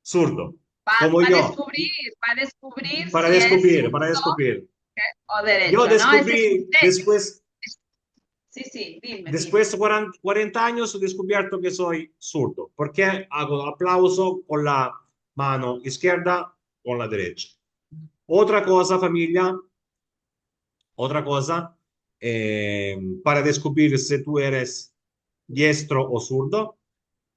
zurdo, como yo, Va a descubrir si es para zurdo descubrir. o Yo derecho, ¿no? Ese es un descubrí misterio. después, Sí, sí, dime, dime. después de 40 años, he descubierto que soy zurdo, porque hago aplauso con la mano izquierda, con la derecha. Otra cosa, familia, otra cosa, para descubrir si tú eres diestro o zurdo,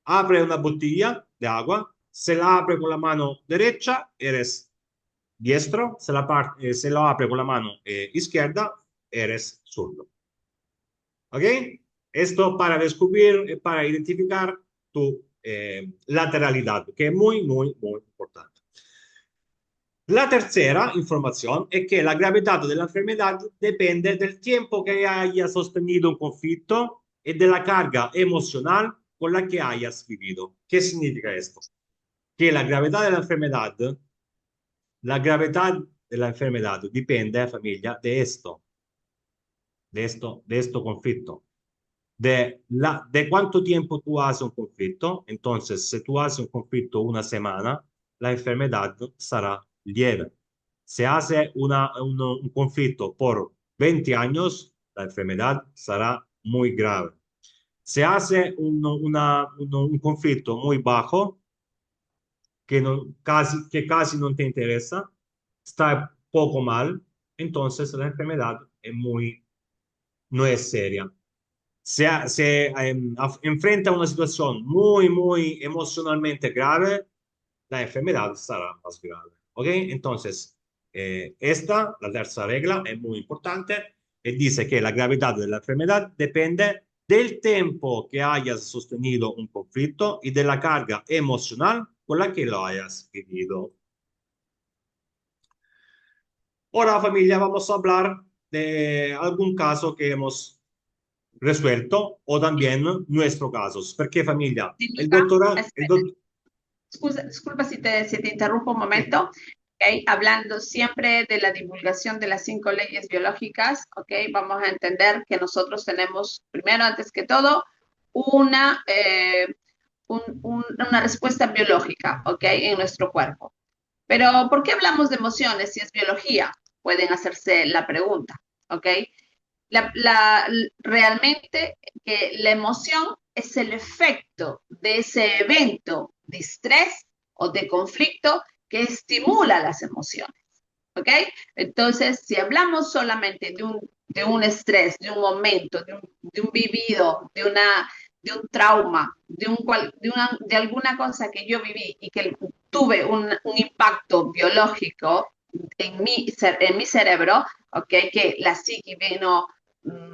abre una botella de agua, se la abre con la mano derecha, eres diestro, se la abre con la mano izquierda, eres zurdo. ¿Ok? Esto para descubrir, para identificar tu lateralidad, que es muy, muy, muy importante. La tercera información es que la gravedad de la enfermedad depende del tiempo que haya sostenido un conflicto y de la carga emocional con la que hayas vivido. ¿Qué significa esto? Que la gravedad de la enfermedad depende, familia, de esto conflicto. De cuánto tiempo tú haces un conflicto. Entonces, si tú haces un conflicto una semana, la enfermedad será leve. Si hace un conflicto por 20 años, la enfermedad será muy grave. Si hace un conflicto muy bajo, que casi no te interesa, está poco mal, entonces la enfermedad no es seria. Se enfrenta a una situación muy, muy emocionalmente grave, la enfermedad será más grave. ¿Ok? Entonces, la tercera regla, es muy importante y dice que la gravedad de la enfermedad depende del tiempo que hayas sostenido un conflicto y de la carga emocional con la que lo hayas vivido. Ahora, familia, vamos a hablar de algún caso que hemos resuelto o también nuestros casos. Porque familia, Sí, el Luca, doctora, disculpa si te interrumpo un momento. Ok, hablando siempre de la divulgación de las 5 leyes biológicas, ok, vamos a entender que nosotros tenemos, primero, antes que todo, una, una respuesta biológica, ok, en nuestro cuerpo. Pero, ¿por qué hablamos de emociones si es biología? Pueden hacerse la pregunta, ¿ok? Realmente que la emoción es el efecto de ese evento de estrés o de conflicto que estimula las emociones, ¿ok? Entonces, si hablamos solamente de un estrés, de un momento, de un vivido, de un trauma, de alguna cosa que yo viví y que tuve un impacto biológico en mi cerebro, ¿ok? Que la psique vino,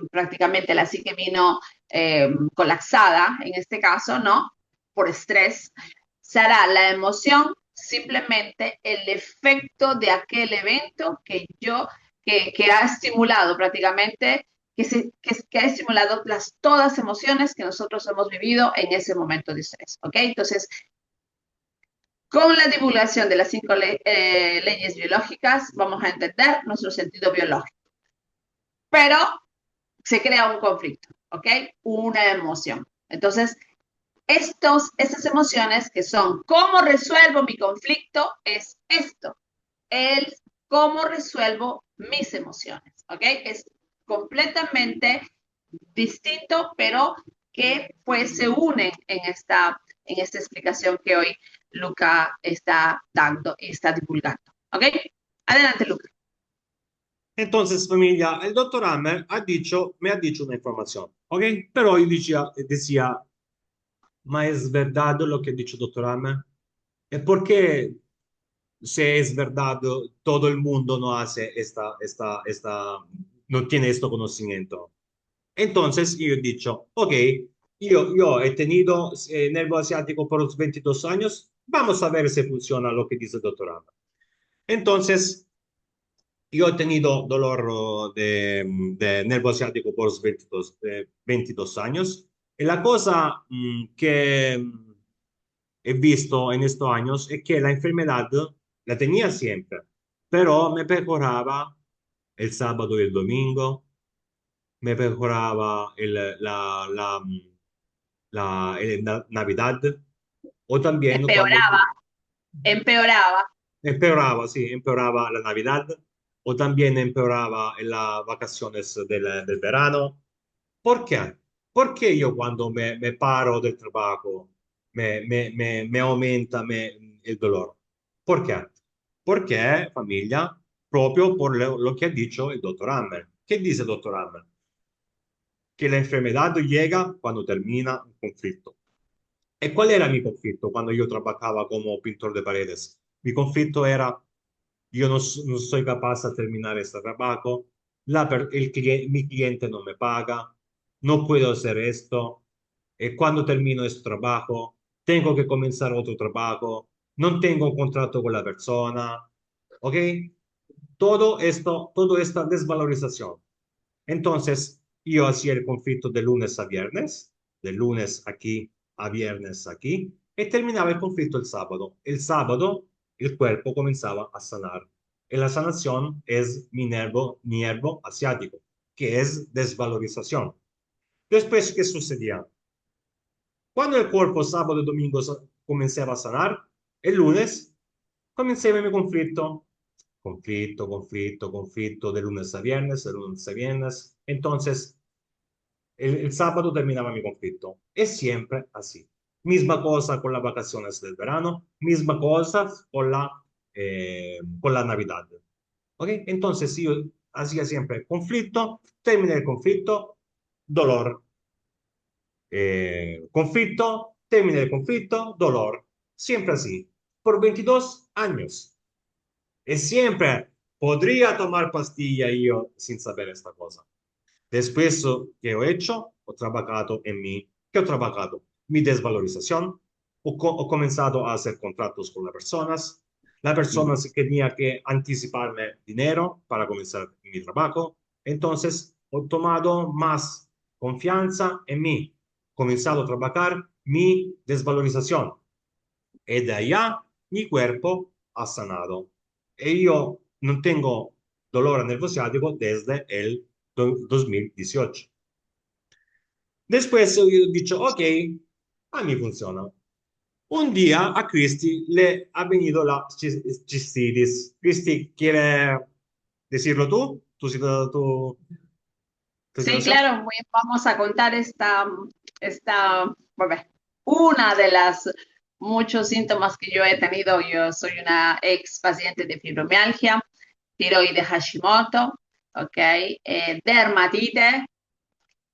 prácticamente la psique vino colapsada, en este caso, ¿no? Por estrés, será la emoción simplemente el efecto de aquel evento que ha estimulado prácticamente, que ha estimulado todas las emociones que nosotros hemos vivido en ese momento de estrés, ¿ok? Entonces, con la divulgación de las 5 leyes biológicas, vamos a entender nuestro sentido biológico. Pero se crea un conflicto, ¿ok? Una emoción. Entonces, estas emociones que son cómo resuelvo mi conflicto es esto, el cómo resuelvo mis emociones, ¿ok? Es completamente distinto, pero que pues se unen en esta explicación que hoy Luca está dando y está divulgando, ¿ok? Adelante, Luca. entonces familia, el doctor Hammer me ha dicho una información, ¿ok? Pero yo decía, ¿ma es verdad lo que ha dicho doctor Hammer? ¿Y por qué, si es verdad, todo el mundo no hace no tiene este conocimiento? Entonces yo he dicho, ok, yo he tenido nervio asiático por los 22 años, vamos a ver si funciona lo que dice el doctor Hammer. Entonces, yo he tenido dolor de nervio asiático por los 22 años. Y la cosa que he visto en estos años es que la enfermedad la tenía siempre, pero me mejoraba el sábado y el domingo, me mejoraba la Navidad, o también cuando Empeoraba, empeoraba. empeoraba, sí, empeoraba la Navidad, o también empeoraba en las vacaciones del verano. ¿Por qué? Porque yo cuando me paro del trabajo me aumenta el dolor. ¿Por qué? Porque, familia, proprio por lo que ha dicho el doctor Hammer. ¿Qué dice el doctor Hammer? Que la enfermedad llega cuando termina un conflicto. ¿Y cuál era mi conflicto cuando yo trabajaba como pintor de paredes? Mi conflicto era, yo no soy capaz de terminar este trabajo, mi cliente no me paga, no puedo hacer esto, cuando termino este trabajo, tengo que comenzar otro trabajo, no tengo un contrato con la persona, ¿ok? Todo esto, toda esta desvalorización. Entonces, yo hacía el conflicto de lunes a viernes, de lunes aquí a viernes aquí, y terminaba el conflicto el sábado. El sábado, el cuerpo comenzaba a sanar. Y la sanación es mi nervo asiático, que es desvalorización. Después, ¿qué sucedía? Cuando el cuerpo sábado y domingo comenzaba a sanar, el lunes comencé mi conflicto. Conflicto, de lunes a viernes, de lunes a viernes. Entonces, el sábado terminaba mi conflicto. Es siempre así. Misma cosa con las vacaciones del verano, misma cosa con la Navidad. ¿Ok? Entonces yo hacía siempre conflicto, terminé el conflicto, dolor. Conflicto, terminé el conflicto, dolor. Siempre así. Por 22 años. Y siempre podría tomar pastilla yo sin saber esta cosa. Después, ¿qué he hecho? He trabajado en mí. ¿Qué he trabajado? Mi desvalorización. He comenzado a hacer contratos con las personas. La persona se tenía que anticiparme dinero para comenzar mi trabajo. Entonces, he tomado más confianza en mí, comenzado a trabajar mi desvalorización. Y de allá mi cuerpo ha sanado. Y yo no tengo dolor nervosiático desde el 2018. Después he dicho, ok, a mí funciona. Un día a Christy le ha venido la cistitis. Christy, ¿quiere decirlo tú? ¿Tu Sí, situación? claro, vamos a contar bueno, una de las muchos síntomas que yo he tenido. Yo soy una ex paciente de fibromialgia, tiroides Hashimoto, ok, dermatite,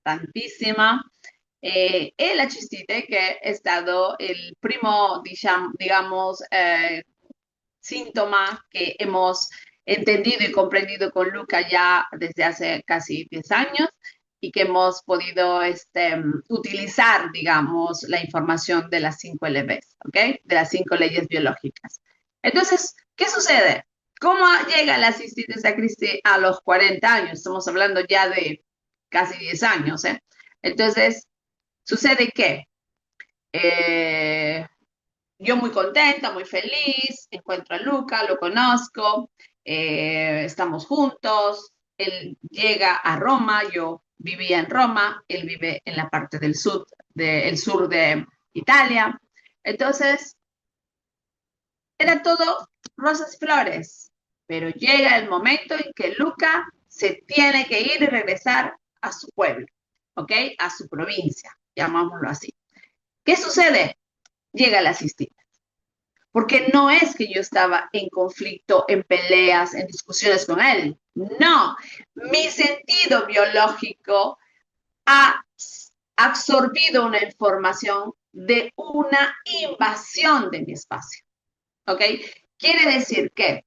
tantísima, e la cistite che è stato il primo, digamos, síntoma que hemos entendido y comprendido con Luca ya desde hace casi 10 años y que hemos podido utilizar, digamos, la información de las 5 LBs, ¿ok? De las 5 leyes biológicas. Entonces, ¿qué sucede? ¿Cómo llega la cistitis a Christi a los 40 años? Estamos hablando ya de casi 10 años, ¿eh? Entonces, sucede que yo muy contenta, muy feliz, encuentro a Luca, lo conozco, estamos juntos, él llega a Roma, yo vivía en Roma, él vive en la parte del sur, el sur de Italia. Entonces, era todo rosas y flores, pero llega el momento en que Luca se tiene que ir y regresar a su pueblo, ¿ok? A su provincia, llamámoslo así. ¿Qué sucede? Llega la cistitis. Porque no es que yo estaba en conflicto, en peleas, en discusiones con él. No, mi sentido biológico ha absorbido una información de una invasión de mi espacio. ¿Ok? Quiere decir que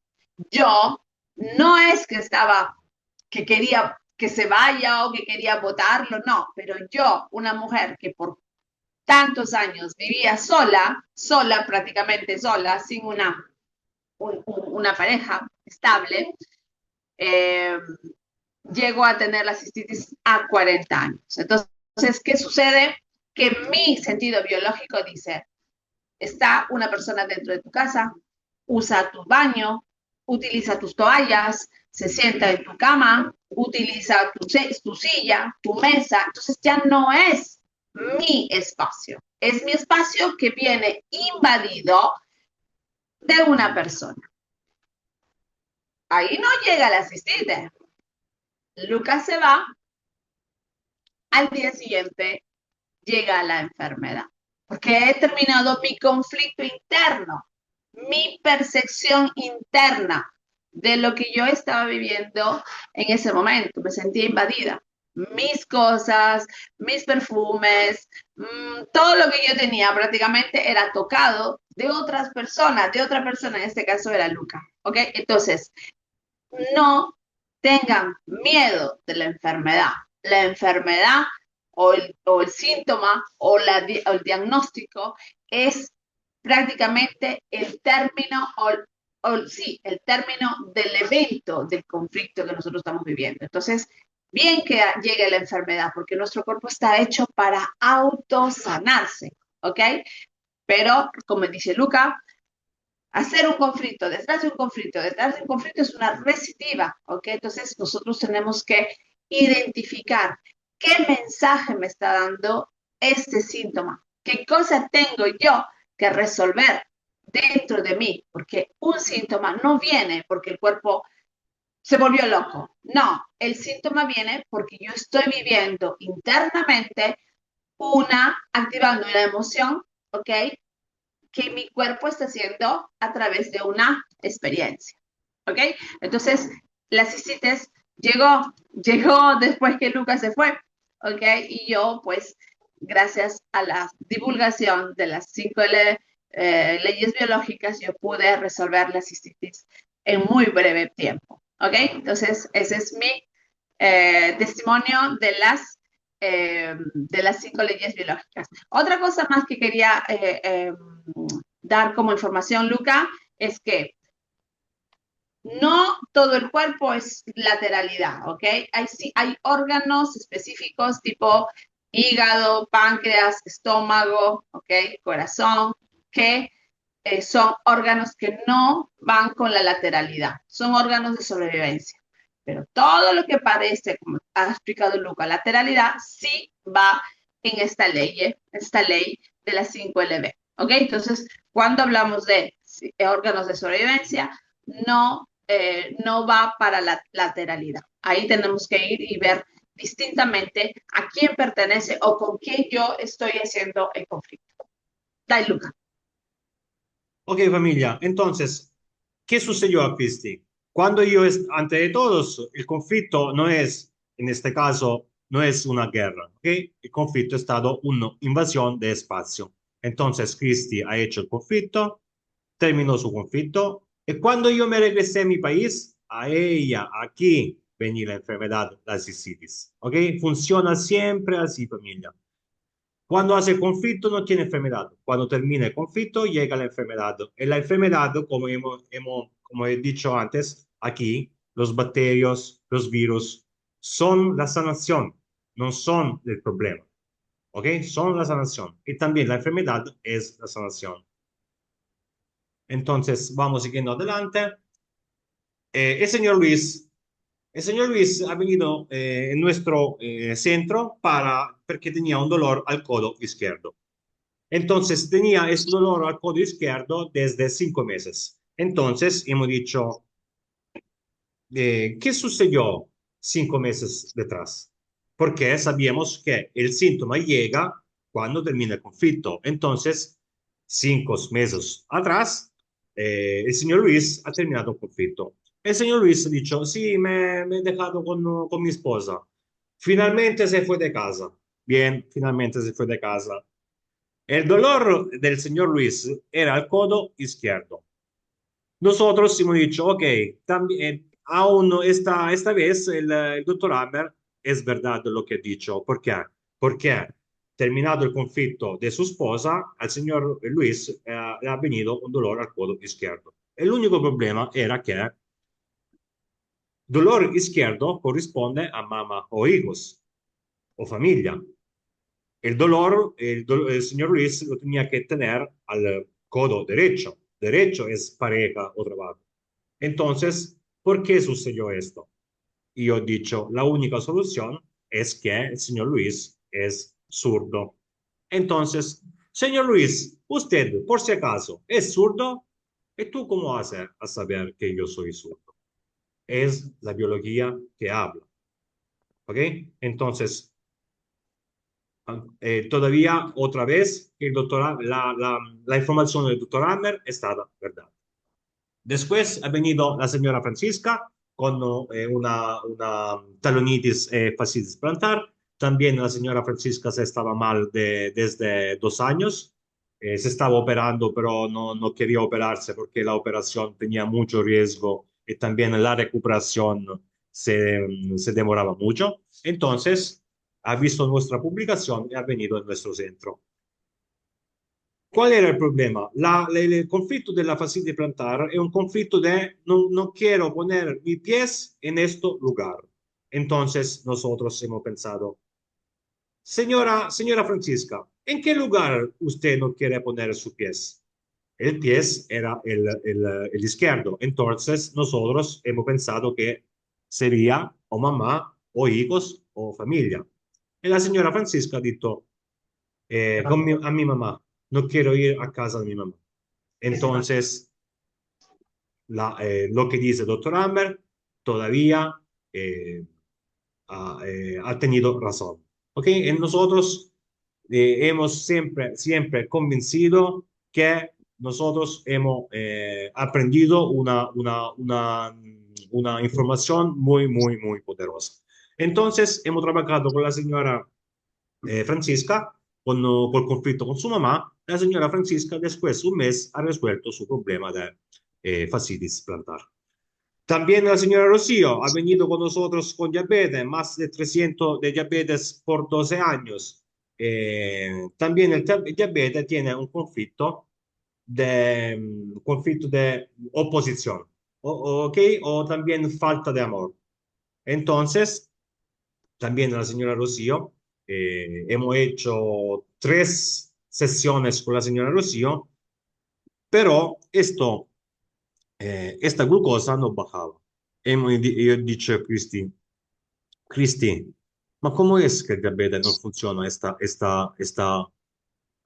yo no es que estaba, que quería que se vaya o que quería votarlo, no, pero yo, una mujer que por tantos años vivía sola, prácticamente sola, sin una pareja estable, eh, llegó a tener la cistitis a 40 años. Entonces, ¿qué sucede? Que mi sentido biológico dice, está una persona dentro de tu casa, usa tu baño, utiliza tus toallas, se sienta en tu cama, utiliza tu silla, tu mesa. Entonces ya no es mi espacio, es mi espacio que viene invadido de una persona. Ahí no llega el asistente. Lucas se va, al día siguiente llega la enfermedad, porque he terminado mi conflicto interno, mi percepción interna de lo que yo estaba viviendo en ese momento. Me sentía invadida. Mis cosas, mis perfumes, todo lo que yo tenía prácticamente era tocado de otras personas, de otra persona, en este caso era Luca, ¿ok? Entonces, no tengan miedo de la enfermedad. La enfermedad o el síntoma o el diagnóstico es prácticamente el término sí, el término del evento del conflicto que nosotros estamos viviendo. Entonces, bien que llegue la enfermedad, porque nuestro cuerpo está hecho para autosanarse, ¿ok? Pero, como dice Luca, hacer un conflicto, detrás de un conflicto, detrás de un conflicto es una recidiva, ¿ok? Entonces nosotros tenemos que identificar qué mensaje me está dando este síntoma, qué cosa tengo yo que resolver dentro de mí, porque un síntoma no viene porque el cuerpo se volvió loco, no, el síntoma viene porque yo estoy viviendo internamente activando una emoción, ¿ok? Que mi cuerpo está haciendo a través de una experiencia. ¿Ok? Entonces, la cistitis llegó después que Lucas se fue. ¿Ok? Y yo, pues, gracias a la divulgación de las 5 leyes biológicas, yo pude resolver la cistitis en muy breve tiempo. ¿Ok? Entonces, ese es mi testimonio de las 5 leyes biológicas. Otra cosa más que quería dar como información, Luca, es que No todo el cuerpo es lateralidad, ¿ok? Sí, hay órganos específicos tipo hígado, páncreas, estómago, ¿ok? Corazón, que son órganos que no van con la lateralidad, son órganos de sobrevivencia. Pero todo lo que parece, como ha explicado Luca, lateralidad, sí va en esta ley de las 5LB. ¿Ok? Entonces, cuando hablamos de órganos de sobrevivencia, no va para la lateralidad. Ahí tenemos que ir y ver distintamente a quién pertenece o con quién yo estoy haciendo el conflicto. Dai, Luca. Ok, familia, entonces, ¿qué sucedió a Cristi? Cuando yo, ante de todos, el conflicto no es, en este caso, no es una guerra, ¿ok? El conflicto ha estado una invasión de espacio. Entonces, Cristi ha hecho el conflicto, terminó su conflicto, y cuando yo me regresé a mi país, a ella, aquí, venía la enfermedad, la cistitis, ¿ok? Funciona siempre así, familia. Cuando hace conflicto no tiene enfermedad. Cuando termina el conflicto llega la enfermedad. Y la enfermedad, como he dicho antes, aquí los bacterios, los virus son la sanación, no son el problema. ¿Ok? Son la sanación. Y también la enfermedad es la sanación. Entonces, vamos siguiendo adelante. El señor Luis, el señor Luis ha venido en nuestro centro porque tenía un dolor al codo izquierdo. Entonces tenía ese dolor al codo izquierdo desde 5 meses. Entonces hemos dicho, ¿qué sucedió 5 meses detrás? Porque sabíamos que el síntoma llega cuando termina el conflicto. Entonces, 5 meses atrás, el señor Luis ha terminado el conflicto. El señor Luis ha dicho, sí, me he dejado con mi esposa. Finalmente se fue de casa. Bien, finalmente se fue de casa. El dolor del señor Luis era el codo izquierdo. Nosotros hemos dicho, ok, también, aún esta vez el doctor Hammer es verdad lo que ha dicho. ¿Por qué? Porque terminado el conflicto de su esposa, al señor Luis le ha venido un dolor al codo izquierdo. El único problema era que dolor izquierdo corresponde a mamá o hijos o familia. El señor Luis lo tenía que tener al codo derecho. Derecho es pareja o trabajo. Entonces, ¿por qué sucedió esto? Y yo he dicho, la única solución es que el señor Luis es zurdo. Entonces, señor Luis, usted, por si acaso, es zurdo. ¿Y tú cómo haces a saber que yo soy zurdo? Es la biología que habla. ¿Ok? Entonces, todavía otra vez la información del doctor Hammer estaba verdad. Después ha venido la señora Francisca con una talonitis fascitis plantar. También la señora Francisca se estaba mal desde 2 años. Se estaba operando, pero no quería operarse porque la operación tenía mucho riesgo y también la recuperación se demoraba mucho. Entonces, ha visto nuestra publicación y ha venido a nuestro centro. ¿Cuál era el problema? El conflicto de la fascitis plantar es un conflicto de no quiero poner mis pies en este lugar. Entonces nosotros hemos pensado, señora Francisca, ¿en qué lugar usted no quiere poner sus pies? El pie era el izquierdo. Entonces nosotros hemos pensado que sería o mamá o hijos o familia. Y la señora Francisca ha dicho a mi mamá, no quiero ir a casa de mi mamá. Entonces, lo que dice el doctor Amber todavía ha tenido razón. ¿Ok? Y nosotros hemos siempre convencido que nosotros hemos aprendido una información muy poderosa. Entonces, hemos trabajado con la señora Francisca col conflicto con su mamá. La señora Francisca, después de un mes, ha resuelto su problema de fascitis plantar. También la señora Rocío ha venido con nosotros con diabetes, más de 300 de diabetes por 12 años. También el diabetes tiene un conflicto de oposición. ¿ok? O también falta de amor. Entonces, también la señora Rocío, hemos hecho 3 sesiones con la señora Rocío, pero esta glucosa no bajaba. Yo he dicho a Cristi, ma ¿cómo es que el diabetes no funciona esta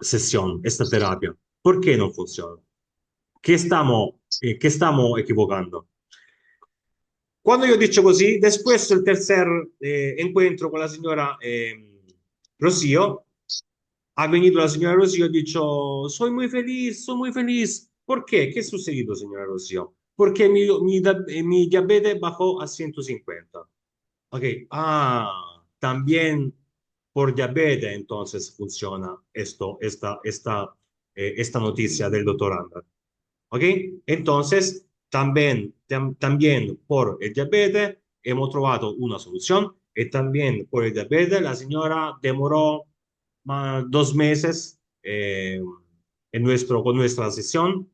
sesión, esta terapia? ¿Por qué no funciona? ¿Qué estamos equivocando? Quando io dico così, después el tercer encuentro con la señora Rocío, ha venido la señora Rocío y ha dicho, soy muy feliz. ¿Por qué? ¿Qué ha sucedido, señora Rocío? Porque mi diabetes bajó a 150. Ok, también por diabetes entonces funciona esta noticia del doctor Andra. ¿Ok? Entonces, también por el diabetes hemos trovado una solución y también por el diabetes la señora demoró 2 meses con nuestra sesión,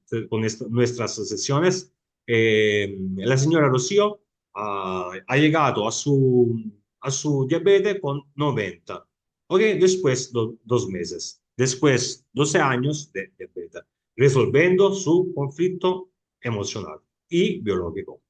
nuestras sesiones. La señora Rocío ha llegado a su diabetes con 90. ¿Ok? Después 2 meses. Después 12 años de diabetes resolviendo su conflicto emocional y biológico.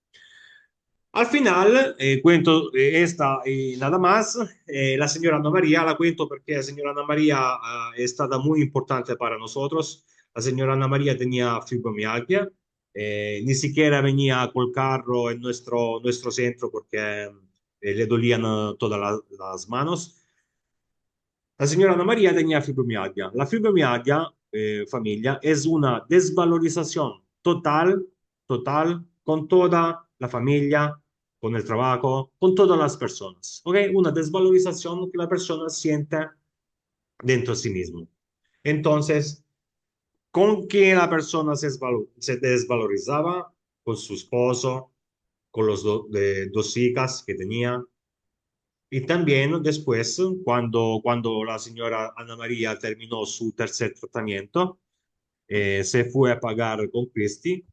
Al final, cuento esta y nada más, la señora Ana María, la cuento porque la señora Ana María è stata muy importante para nosotros. La señora Ana María tenía fibromialgia, ni siquiera venía col carro en nuestro centro porque le dolían todas las manos. La señora Ana María tenía fibromialgia. La fibromialgia, familia, es una desvalorización total, total, con toda la familia, con el trabajo, con todas las personas. ¿Ok? Una desvalorización que la persona siente dentro de sí mismo. Entonces, ¿con qué la persona se desvalorizaba? Con su esposo, con los 2 hijas que tenía, y también después, cuando la señora Ana María terminó su tercer tratamiento, se fue a pagar con Cristi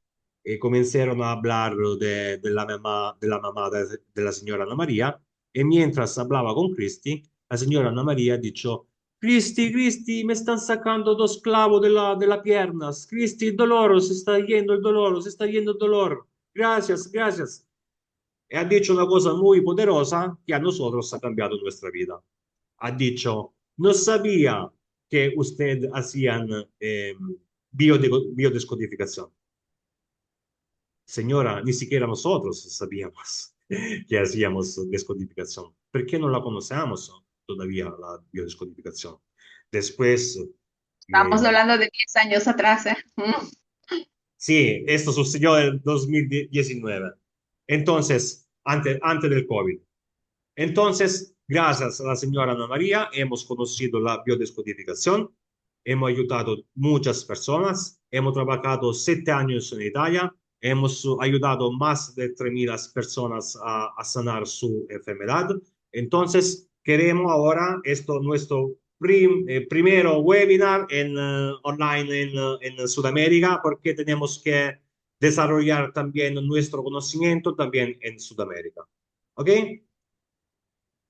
y comenzaron a hablar de la mamá de la señora Ana María. Y mientras hablaba con Cristi, la señora Ana María dijo, Cristi, me están sacando 2 clavos de la piernas. Cristi, el dolor, se está yendo el dolor, se está yendo el dolor. Gracias, gracias. Y ha dicho una cosa muy poderosa que a nosotros ha cambiado nuestra vida. Ha dicho, no sabía que usted hacían biodescodificación. Señora, ni siquiera nosotros sabíamos que hacíamos descodificación. ¿Por qué no la conocemos todavía la biodescodificación? Después, Estamos eh, hablando de 10 años atrás, ¿eh? sí, esto sucedió en 2019. Entonces, antes del COVID. Entonces, gracias a la señora Ana María, hemos conocido la biodescodificación, hemos ayudado muchas personas, hemos trabajado 7 años en Italia, hemos ayudado más de 3.000 personas a sanar su enfermedad. Entonces, queremos ahora nuestro primero webinar online en Sudamérica, porque tenemos que desarrollar también nuestro conocimiento también en Sudamérica. ¿Ok?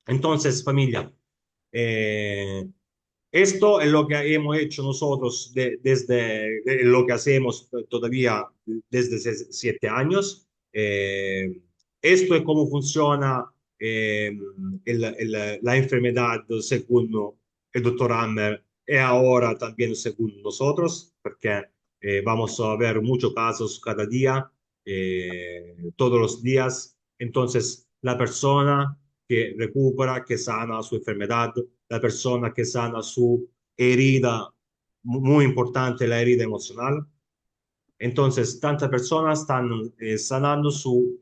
Entonces, familia, eh, esto es lo que hemos hecho nosotros desde lo que hacemos todavía desde 7 años. Esto es cómo funciona la enfermedad según el doctor Hammer y ahora también según nosotros, porque vamos a ver muchos casos cada día, todos los días. Entonces, la persona que recupera, que sana su enfermedad, la persona que sana su herida, muy importante la herida emocional. Entonces, tantas personas están sanando sus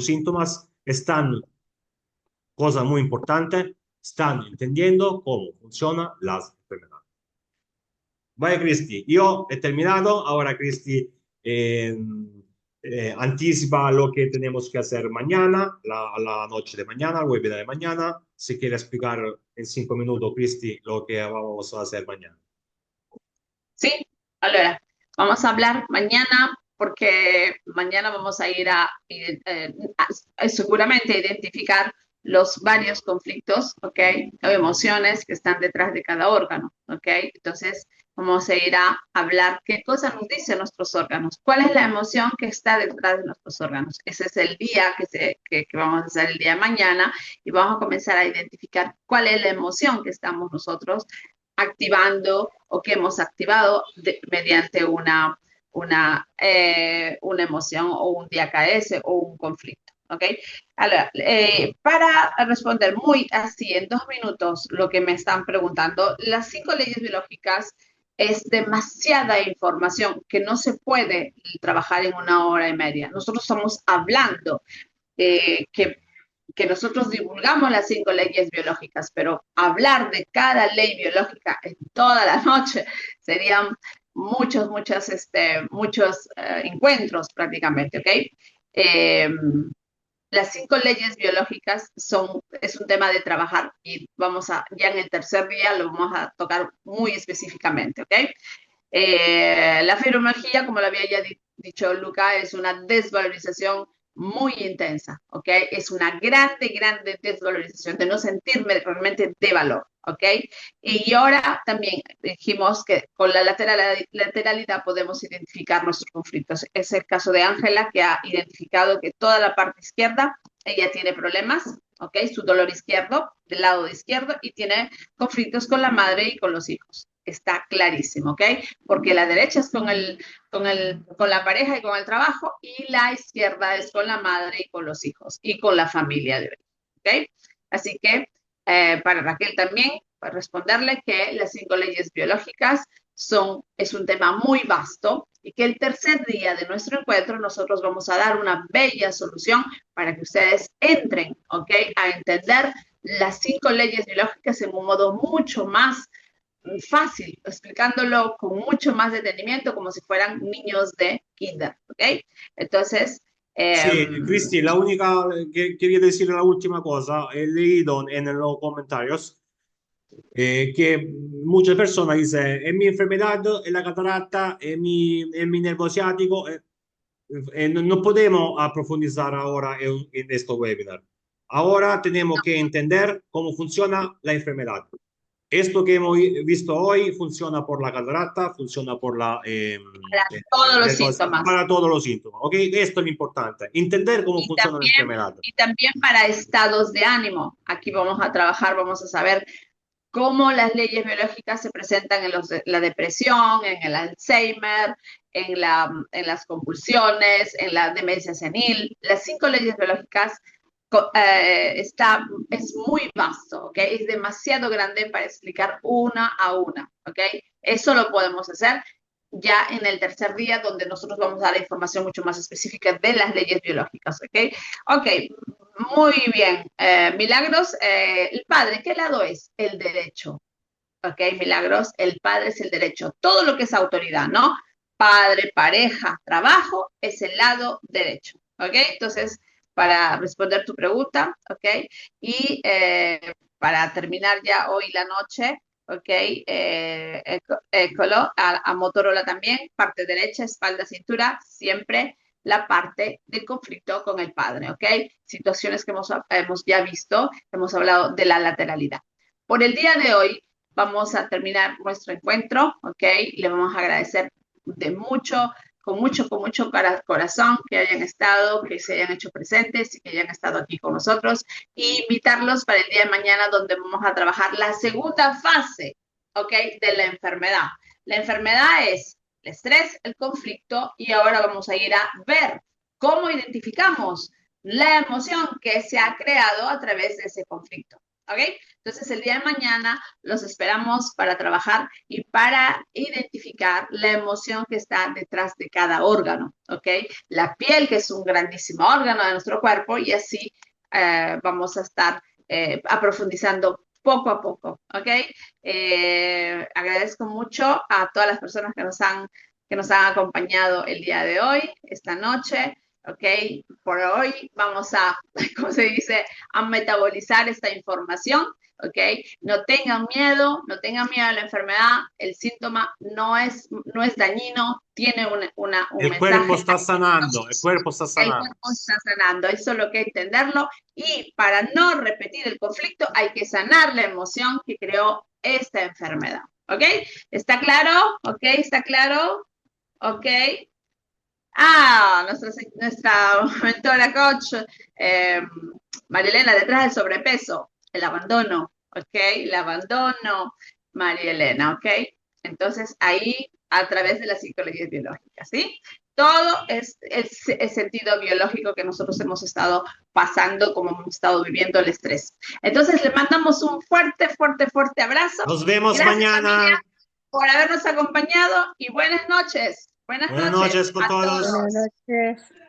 síntomas, están, cosa muy importante, están entendiendo cómo funcionan las enfermedades. Vaya, Cristi, yo he terminado. Ahora, Cristi, anticipa lo que tenemos que hacer mañana, la noche de mañana, el webinar de mañana. Si quiere explicar en 5 minutos, Cristi, lo que vamos a hacer mañana. Sí, allora, vamos a hablar mañana porque mañana vamos a ir seguramente a identificar los varios conflictos, ¿ok? O emociones que están detrás de cada órgano, ¿ok? Entonces, vamos a ir a hablar qué cosa nos dicen nuestros órganos, cuál es la emoción que está detrás de nuestros órganos. Ese es el día que vamos a hacer el día de mañana y vamos a comenzar a identificar cuál es la emoción que estamos nosotros activando o que hemos activado mediante una emoción o un DKS o un conflicto. ¿Ok? Ahora, para responder muy así en 2 minutos lo que me están preguntando, las 5 leyes biológicas es demasiada información que no se puede trabajar en 1 hora y media. Nosotros estamos hablando que nosotros divulgamos las 5 leyes biológicas, pero hablar de cada ley biológica en toda la noche serían muchos encuentros prácticamente, ¿ok? Eh, las 5 leyes biológicas es un tema de trabajar y ya en el tercer día lo vamos a tocar muy específicamente, ¿ok? La fibromialgia, como lo había ya dicho Luca, es una desvalorización muy intensa, ¿ok? Es una grande desvalorización de no sentirme realmente de valor, ¿ok? Y ahora también dijimos que con la lateralidad podemos identificar nuestros conflictos. Es el caso de Ángela, que ha identificado que toda la parte izquierda, ella tiene problemas, ¿ok? Su dolor izquierdo, del lado izquierdo, y tiene conflictos con la madre y con los hijos. Está clarísimo, ¿ok? Porque la derecha es con la pareja y con el trabajo, y la izquierda es con la madre y con los hijos y con la familia de hoy, ¿ok? Así que para Raquel también, para responderle que las 5 leyes biológicas es un tema muy vasto y que el tercer día de nuestro encuentro nosotros vamos a dar una bella solución para que ustedes entren, ¿ok? A entender las 5 leyes biológicas en un modo mucho más fácil, explicándolo con mucho más detenimiento, como si fueran niños de kinder, ¿ok? Entonces, Sí, Cristi, la única que quería decir la última cosa, he leído en los comentarios que muchas personas dicen, es mi enfermedad, es la catarata, es mi nervio ciático, no podemos profundizar ahora en este webinar. Ahora tenemos que entender cómo funciona la enfermedad. Esto que hemos visto hoy funciona por la catarata, funciona por para todos los síntomas. para todos los síntomas. ¿Ok? Esto es lo importante, entender cómo Y funciona la enfermedad. también para estados de ánimo. Aquí vamos a trabajar, vamos a saber cómo las leyes biológicas se presentan en la depresión, en el Alzheimer, en las convulsiones, en la demencia senil. Las 5 leyes biológicas es muy vasto, ¿ok? Es demasiado grande para explicar una a una, ¿ok? Eso lo podemos hacer ya en el tercer día, donde nosotros vamos a dar información mucho más específica de las leyes biológicas, ¿ok? Ok, muy bien. Milagros, el padre, ¿qué lado es? El derecho. ¿Ok? Milagros, el padre es el derecho. Todo lo que es autoridad, ¿no? Padre, pareja, trabajo, es el lado derecho. ¿Ok? Entonces, para responder tu pregunta, ¿ok? Y para terminar ya hoy la noche, ¿ok? A Motorola también, parte derecha, espalda, cintura, siempre la parte del conflicto con el padre, ¿ok? Situaciones que hemos ya visto, hemos hablado de la lateralidad. Por el día de hoy vamos a terminar nuestro encuentro, ¿ok? Le vamos a agradecer con mucho corazón que hayan estado, que se hayan hecho presentes y que hayan estado aquí con nosotros, e invitarlos para el día de mañana, donde vamos a trabajar la segunda fase, ¿ok? De la enfermedad. La enfermedad es el estrés, el conflicto, y ahora vamos a ir a ver cómo identificamos la emoción que se ha creado a través de ese conflicto. ¿Ok? Entonces, el día de mañana los esperamos para trabajar y para identificar la emoción que está detrás de cada órgano. ¿Ok? La piel, que es un grandísimo órgano de nuestro cuerpo, y así vamos a estar aprofundizando poco a poco. ¿Ok? Agradezco mucho a todas las personas que nos han acompañado el día de hoy, esta noche. ¿ok? Por hoy vamos a, ¿cómo se dice?, a metabolizar esta información, ¿ok? No tengan miedo a la enfermedad, el síntoma no es dañino, tiene un El cuerpo mensaje. está sanando, el cuerpo está El sanando. cuerpo está sanando, eso es lo que hay que entenderlo, y para no repetir el conflicto hay que sanar la emoción que creó esta enfermedad, ¿ok? ¿Está claro? ¿Ok? ¿Está claro? ¿Ok? Nuestra mentora coach, eh, Marielena, detrás del sobrepeso, el abandono, ¿ok? El abandono, Marielena, ¿ok? Entonces ahí, a través de la psicología biológica, ¿sí? Todo es el sentido biológico que nosotros hemos estado pasando, como hemos estado viviendo el estrés. Entonces le mandamos un fuerte, fuerte, fuerte abrazo. Nos vemos Gracias, mañana. familia, por habernos acompañado y buenas noches. Buenas Buenas noches noches con a todos. todos. Buenas noches.